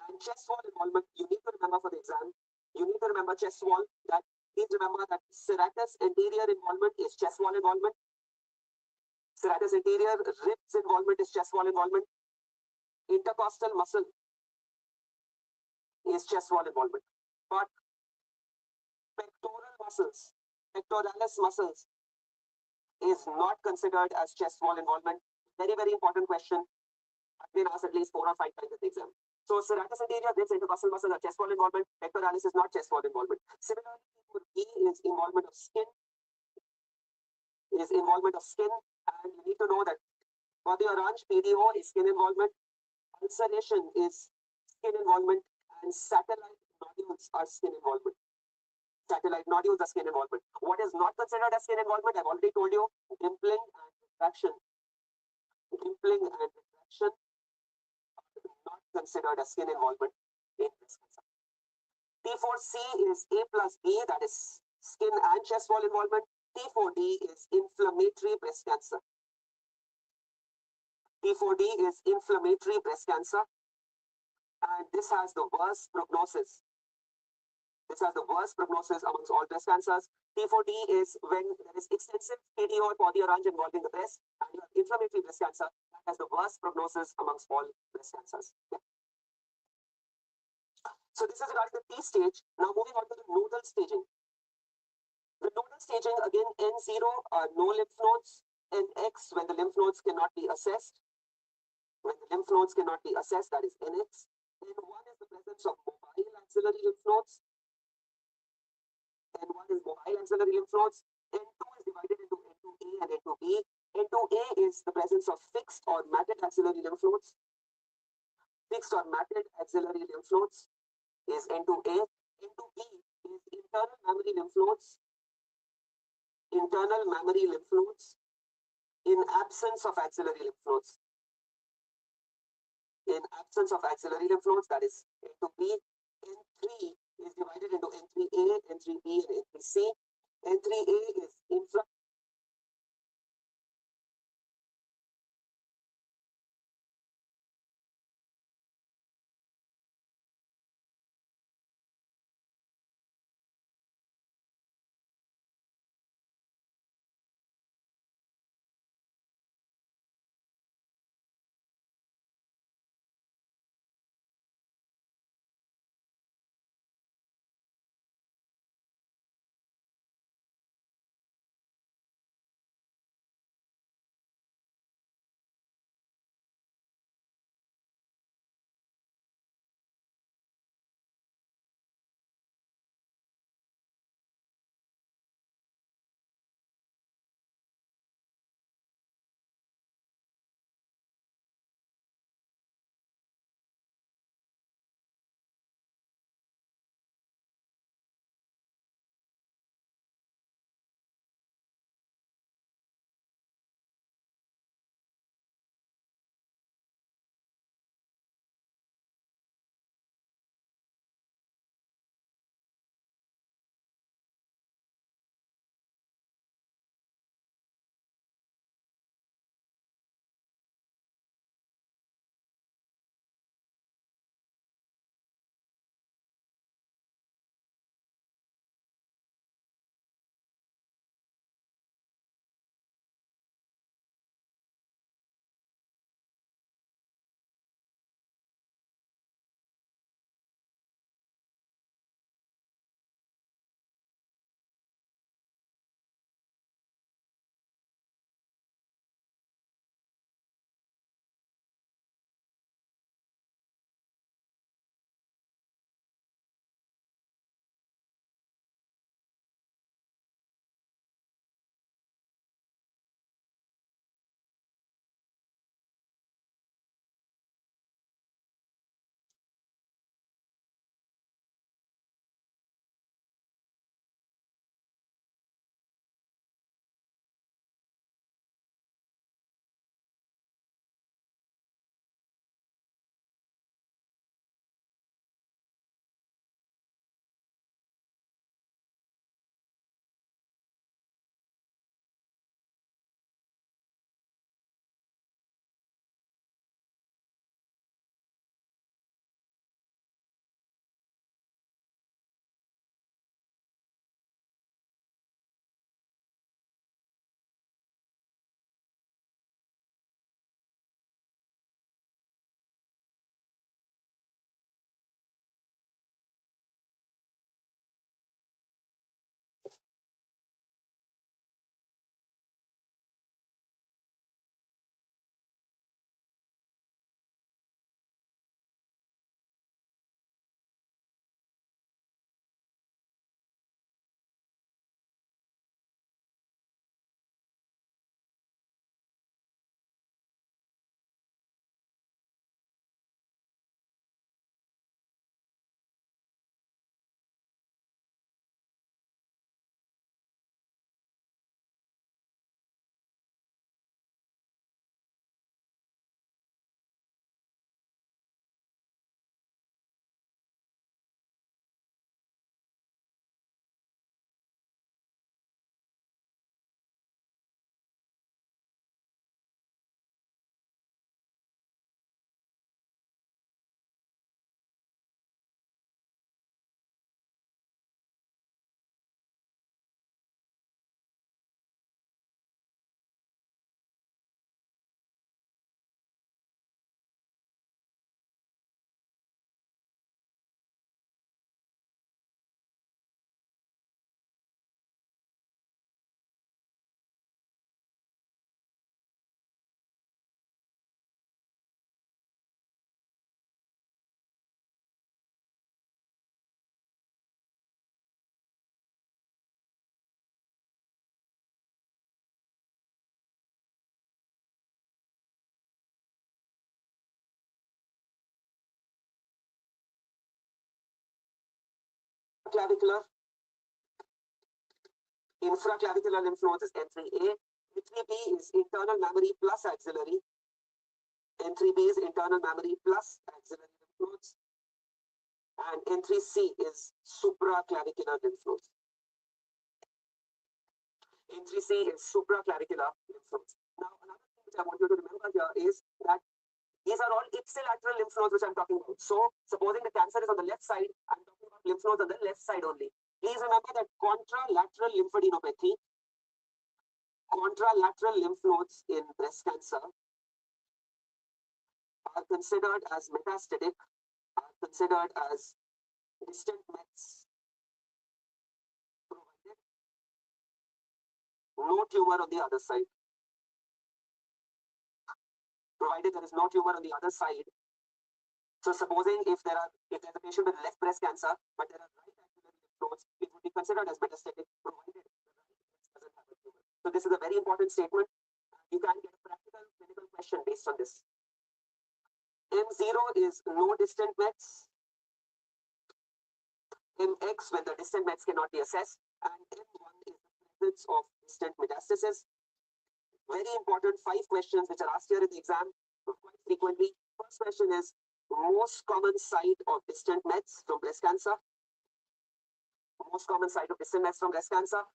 and chest wall involvement you need to remember for the exam. You need to remember chest wall. That please remember that serratus anterior involvement is chest wall involvement. Serratus anterior ribs involvement is chest wall involvement. Intercostal muscle is chest wall involvement. But pectoral muscles, pectoralis muscles is not considered as chest wall involvement. Very, very important question. I've been asked at least 4 or 5 times in the exam. So serratus anterior ribs, intercostal muscles are chest wall involvement. Pectoralis is not chest wall involvement. Similarly, B is involvement of skin. Is involvement of skin, and you need to know that for the orange PDO is skin involvement. Ulceration is skin involvement, and satellite nodules are skin involvement. Satellite nodules are skin involvement. What is not considered as skin involvement? I've already told you. Dimpling and retraction. Dimpling and retraction are not considered as skin involvement in breast cancer. T4C is A plus B, that is skin and chest wall involvement. T4D is inflammatory breast cancer. T4D is inflammatory breast cancer, and this has the worst prognosis. This has the worst prognosis amongst all breast cancers. T4D is when there is extensive PDO or body orange involving the breast, and you have inflammatory breast cancer that has the worst prognosis amongst all breast cancers. Yeah. So this is regarding the T stage. Now moving on to the nodal staging. The nodal staging, again, N0 are no lymph nodes, NX when the lymph nodes cannot be assessed. When the lymph nodes cannot be assessed, that is NX. N1 is the presence of mobile axillary lymph nodes. N1 is mobile axillary lymph nodes. N2 is divided into N2A and N2B. N2A is the presence of fixed or matted axillary lymph nodes. Fixed or matted axillary lymph nodes is N2A. N2B is internal mammary lymph nodes. Internal mammary lymph nodes in absence of axillary lymph nodes. In absence of axillary lymph nodes, that is N2B. N3 is divided into N3A, N3B, and N3C. N3A is infra. Clavicular Infraclavicular lymph nodes is N3A. N3B is internal mammary plus axillary. N3B is internal mammary plus axillary lymph nodes. And N3C is supraclavicular lymph nodes. N3C is supraclavicular lymph nodes. Now, another thing which I want you to remember here is that these are all ipsilateral lymph nodes which I'm talking about. So, supposing the cancer is on the left side, I'm talking about lymph nodes on the left side only. Please remember that contralateral lymphadenopathy, contralateral lymph nodes in breast cancer are considered as metastatic, are considered as distant mets, provided no tumor on the other side. Provided there is no tumor on the other side. So supposing if there's a patient with left breast cancer, but there are right axillary lymph nodes, it would be considered as metastatic, provided the right breast doesn't have a tumor. So this is a very important statement. You can get a practical clinical question based on this. M0 is no distant mets. Mx when the distant mets cannot be assessed, and M1 is the presence of distant metastasis. Very important 5 questions which are asked here in the exam quite frequently. First question is most common site of distant mets from breast cancer. Most common site of distant mets from breast cancer.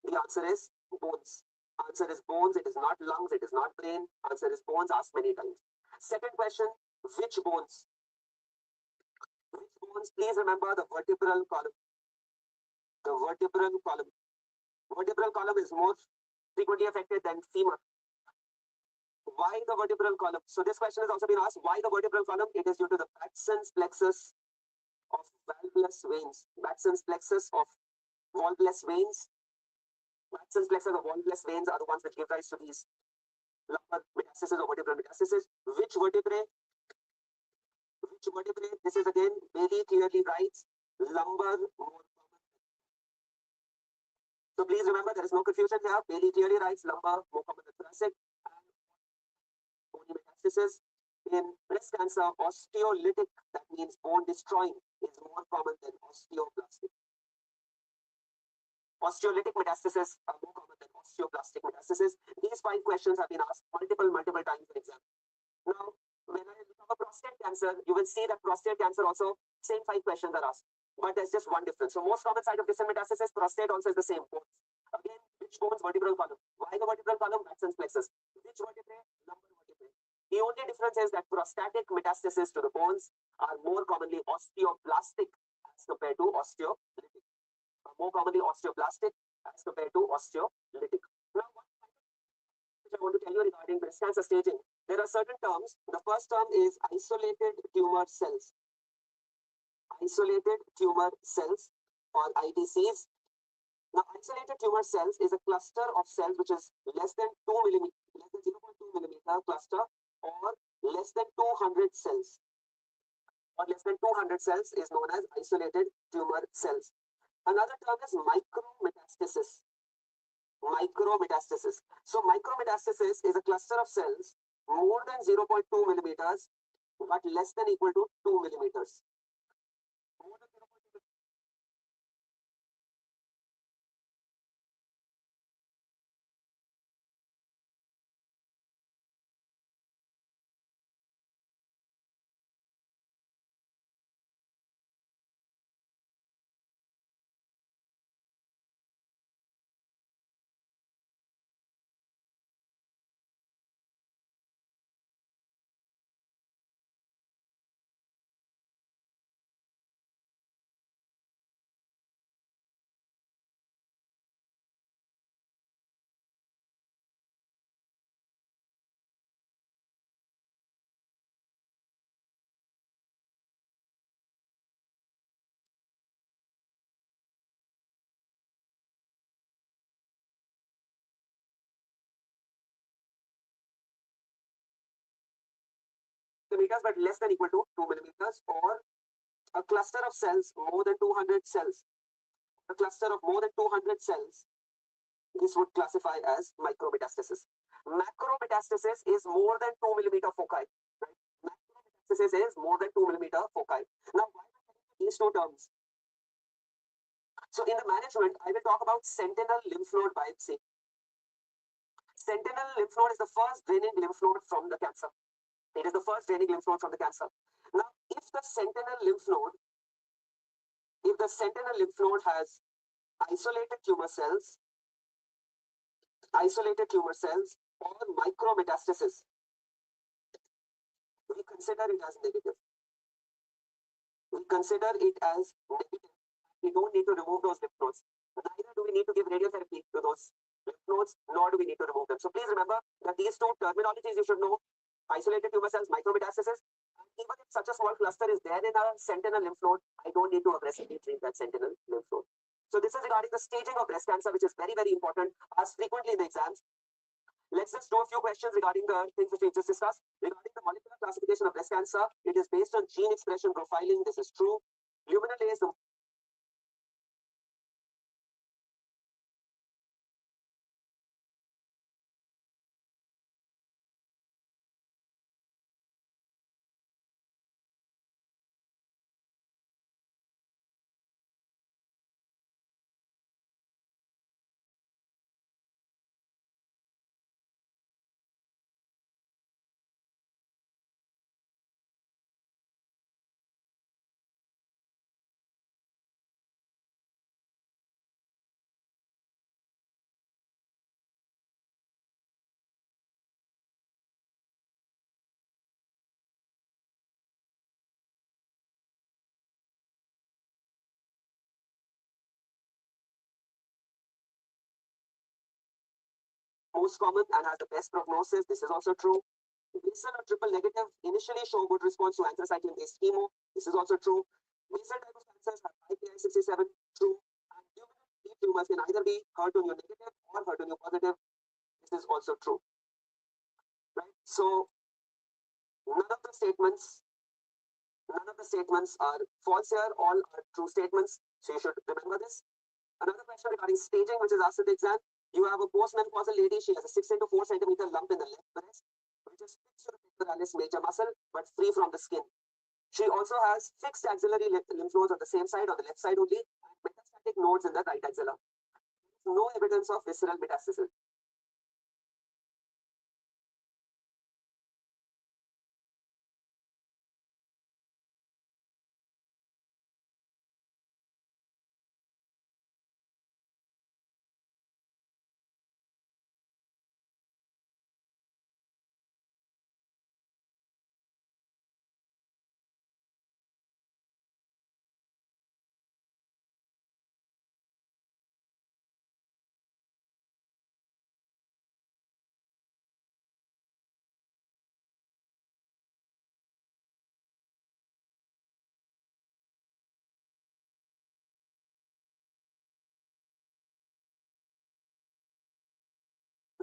The answer is bones. Answer is bones. It is not lungs. It is not brain. Answer is bones, asked many times. Second question, which bones? Which bones? Please remember the vertebral column. The vertebral column. Vertebral column is more frequently affected than femur. Why the vertebral column? So this question has also been asked. Why the vertebral column? It is due to the Batson's plexus of valvulus veins. Batson's plexus of valvulus veins. Batson's plexus of valvulus veins are the ones which give rise to these lumbar metastasis or vertebral metastasis. Which vertebrae? Which vertebrae? This is again very clearly writes lumbar more common. So please remember there is no confusion here. Bailey clearly writes lumbar more common than thoracic. And bony metastasis in breast cancer, osteolytic, that means bone destroying, is more common than osteoblastic. Osteolytic metastasis are more common than osteoblastic metastasis. These 5 questions have been asked multiple times in exam. Now, when I cover prostate cancer, you will see that prostate cancer also, same 5 questions are asked. But there's just one difference. So most common site of distant metastasis, prostate also is the same. Bones. Again, which bones? Vertebral column. Why the vertebral column? Batson's plexus. Which vertebrae? Lumbar vertebrae. The only difference is that prostatic metastasis to the bones are more commonly osteoblastic as compared to osteolytic. More commonly osteoblastic as compared to osteolytic. Now, one which I want to tell you regarding breast cancer staging, there are certain terms. The first term is isolated tumor cells. Isolated tumor cells or ITCs. Now, isolated tumor cells is a cluster of cells which is less than 2 millimeter, less than 0.2 millimeter cluster, or less than 200 cells. Or less than 200 cells is known as isolated tumor cells. Another term is micrometastasis. Micrometastasis. So micrometastasis is a cluster of cells more than 0.2 millimeters but less than equal to 2 millimeters. More than 0.2 millimeters but less than equal to 2 millimeters, or a cluster of cells more than 200 cells. A cluster of more than 200 cells, this would classify as micrometastasis. Macrometastasis is more than 2 millimeter foci. Right? Macrometastasis is more than 2 millimeter foci. Now, why am I telling you these 2 terms? So in the management, I will talk about sentinel lymph node biopsy. Sentinel lymph node is the first draining lymph node from the cancer. It is the first draining lymph node from the cancer. Now, if the sentinel lymph node has isolated tumor cells or micrometastasis, we consider it as negative. We don't need to remove those lymph nodes. Neither do we need to give radiotherapy to those lymph nodes, nor do we need to remove them. So please remember that these two terminologies you should know: isolated tumor cells, micrometastasis. And even if such a small cluster is there in a sentinel lymph node, I don't need to aggressively treat that sentinel lymph node. So this is regarding the staging of breast cancer, which is very, very important, asked frequently in the exams. Let's just do a few questions regarding the things which we just discussed. Regarding the molecular classification of breast cancer, it is based on gene expression profiling. This is true. Luminal A is the most common and has the best prognosis. This is also true. Basal or triple negative initially show good response to anthracycline-based chemo. This is also true. Basal type of cancers have high Ki-67. True. And luminal deep tumors can either be HER2 negative or HER2 positive. This is also true. Right. So none of the statements are false here. All are true statements. So you should remember this. Another question regarding staging, which is asked in the exam. You have a postmenopausal lady. She has a 6 into 4 centimeter lump in the left breast, which is fixed to the pectoralis major muscle, but free from the skin. She also has fixed axillary lymph nodes on the same side, on the left side only, and metastatic nodes in the right axilla. No evidence of visceral metastasis.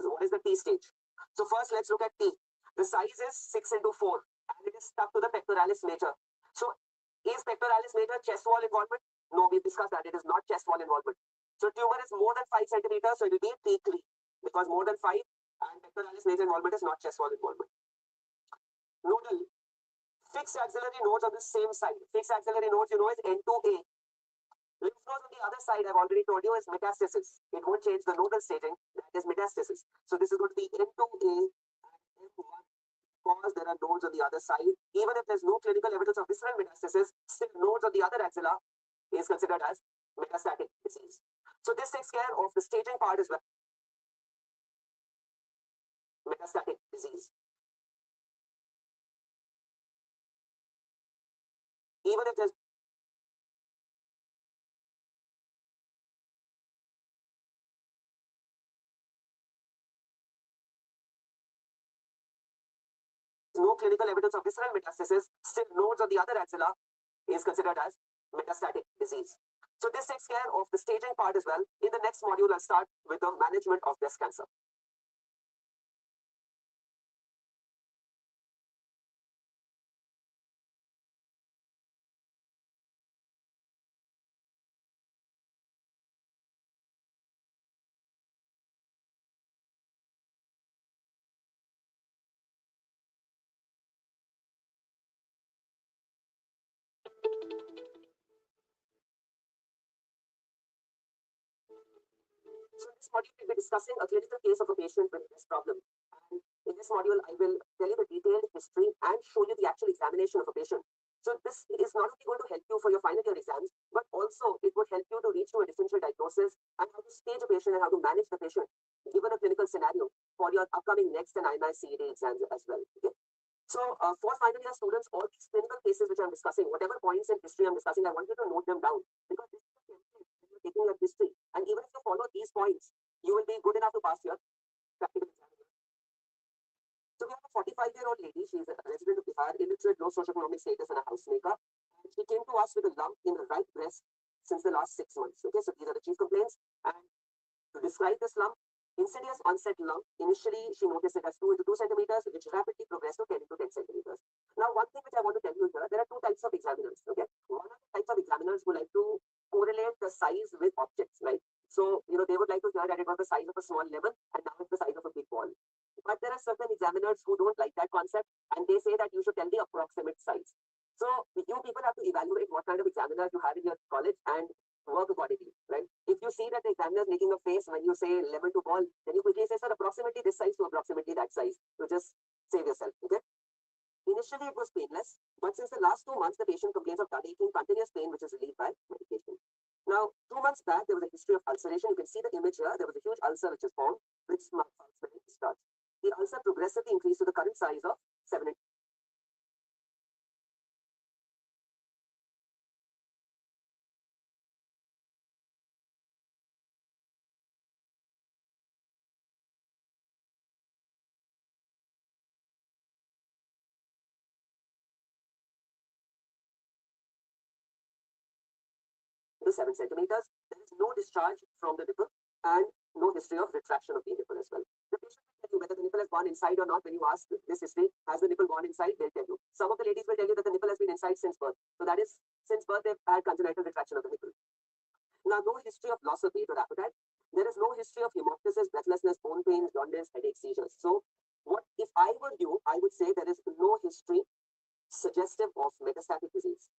What is the T stage? So first, let's look at T. The size is 6 into 4, and it is stuck to the pectoralis major. So is pectoralis major chest wall involvement? No, we discussed that. It is not chest wall involvement. So tumor is more than 5 centimeters, so it will be T3, because more than 5, and pectoralis major involvement is not chest wall involvement. Nodal, fixed axillary nodes on the same side. Fixed axillary nodes, you know, is N2A. Lymph nodes on the other side, I've already told you, is metastasis. It won't change the nodal staging. That is metastasis. So this is going to be N2A and M1, because there are nodes on the other side. Even if there's no clinical evidence of visceral metastasis, still nodes on the other axilla is considered as metastatic disease. So this takes care of the staging part as well. Metastatic disease. Even if there's no clinical evidence of visceral metastasis, still nodes on the other axilla is considered as metastatic disease. So this takes care of the staging part as well. In the next module, I'll start with the management of breast cancer. So in this module, we'll be discussing a clinical case of a patient with this problem. And in this module, I will tell you the detailed history and show you the actual examination of a patient. So this is not only going to help you for your final year exams, but also it would help you to reach to a differential diagnosis and how to stage a patient and how to manage the patient given a clinical scenario for your upcoming next and IMI CED exams as well. Okay? So for final year students, all these clinical cases which I'm discussing, whatever points in history I'm discussing, I want you to note them down because this is a template when you're taking your history. And even if you follow these points, you will be good enough to pass your practical exam. So we have a 45-year-old lady. She's a resident of Bihar, illiterate, low socioeconomic status, and a housemaker. And she came to us with a lump in her right breast since the last 6 months. Okay, so these are the chief complaints. And to describe this lump, insidious onset lump. Initially, she noticed it as 2 into 2 centimeters, which rapidly progressed to 10 into 10 centimeters. Now, one thing which I want to tell you here, there are 2 types of examiners. Okay, one of the types of examiners who like to correlate the size with objects, right? So, they would like to hear that it was the size of a small lemon and now it's the size of a big ball. But there are certain examiners who don't like that concept and they say that you should tell the approximate size. So you people have to evaluate what kind of examiner you have in your college and work accordingly, right? If you see that the examiner is making a face when you say lemon to ball, then you quickly say, sir, approximately this size to approximately that size. So just save yourself, okay? Initially, it was painless, but since the last 2 months, the patient complains of gut aching, continuous pain, which is relieved by medication. Now, 2 months back, there was a history of ulceration. You can see the image here. There was a huge ulcer which is formed, which ulcer discharge. The ulcer progressively increased to the current size of 7 to 7 centimeters. There is no discharge from the nipple and no history of retraction of the nipple as well. The patient will tell you whether the nipple has gone inside or not. When you ask this history, has the nipple gone inside? They'll tell you. Some of the ladies will tell you that the nipple has been inside since birth. So that is, since birth, they've had congenital retraction of the nipple. Now, no history of loss of weight or appetite. There is no history of hemoptysis, breathlessness, bone pain, jaundice, headache, seizures. So, what if I were you, I would say there is no history suggestive of metastatic disease.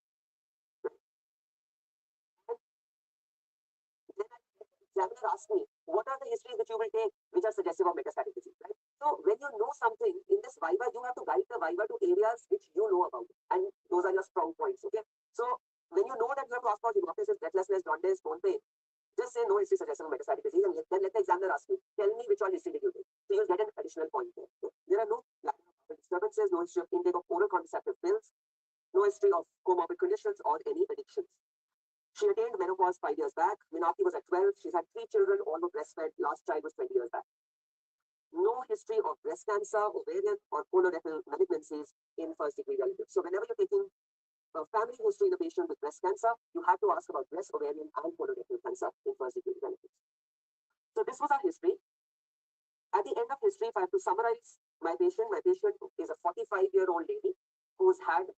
Then examiner asks me, what are the histories that you will take which are suggestive of metastatic disease, right? So when you know something in this viva, you have to guide the viva to areas which you know about, and those are your strong points, okay? So when you know that you have to ask about hemoptysis, breathlessness, jaundice, bone pain, just say no history suggestive of metastatic disease, and then let the examiner ask you, tell me which all history did you take. So you'll get an additional point there. Okay? There are no disturbances, no history of intake of oral contraceptive pills, no history of comorbid conditions or any addictions. She attained menopause 5 years back. Minaki was at 12. She's had 3 children, all were breastfed. Last child was 20 years back. No history of breast cancer, ovarian, or colorectal malignancies in first degree relatives. So whenever you're taking a family history in a patient with breast cancer, you have to ask about breast, ovarian, and colorectal cancer in first degree relatives. So this was our history. At the end of history, if I have to summarize my patient is a 45-year-old lady who's had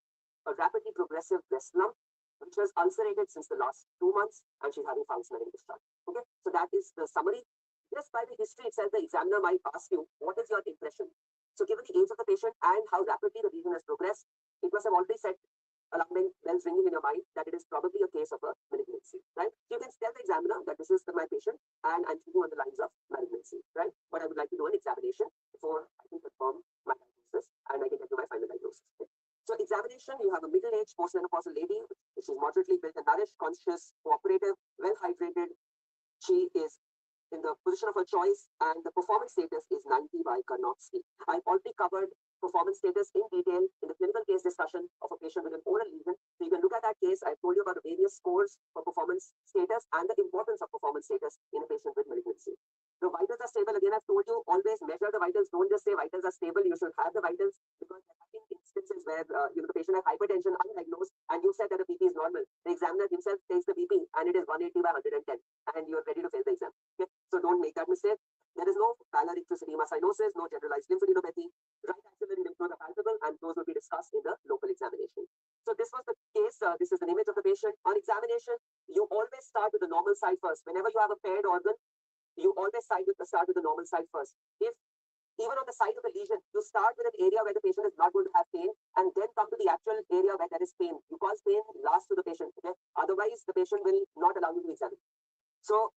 a rapidly progressive breast lump which was ulcerated since the last 2 months, and she's having foul smelling discharge. Okay, so that is the summary. Just by the history itself, the examiner might ask you, what is your impression? So given the age of the patient and how rapidly the lesion has progressed, it must have already set alarming bells ringing in your mind that it is probably a case of a malignancy, right? So you can tell the examiner that this is my patient and I'm thinking on the lines of malignancy, right? But I would like to do an examination before I can confirm my diagnosis and I can get to my final diagnosis. Okay? So examination, you have a middle-aged postmenopausal lady. She's moderately built and nourished, conscious, cooperative, well-hydrated. She is in the position of her choice, and the performance status is 90 by Karnofsky. I've already covered performance status in detail in the clinical case discussion of a patient with an oral lesion. So you can look at that case. I've told you about the various scores for performance status and the importance of performance status in a patient with malignancy. The vitals are stable. Again, I've told you, always measure the vitals. Don't just say vitals are stable. You should have the vitals because there have been instances where the patient has hypertension undiagnosed and you said that the BP is normal. The examiner himself takes the BP and it is 180 by 110 and you're ready to fail the exam. Okay? So don't make that mistake. There is no palmar ectosedema cyanosis, no generalized lymphadenopathy. Right axillary lymph nodes are palpable and those will be discussed in the local examination. So this was the case. This is an image of the patient. On examination, you always start with the normal side first. Whenever you have a paired organ, you always start with the normal side first. If even on the side of the lesion, you start with an area where the patient is not going to have pain and then come to the actual area where there is pain. You cause pain last to the patient. Okay? Otherwise, the patient will not allow you to examine. So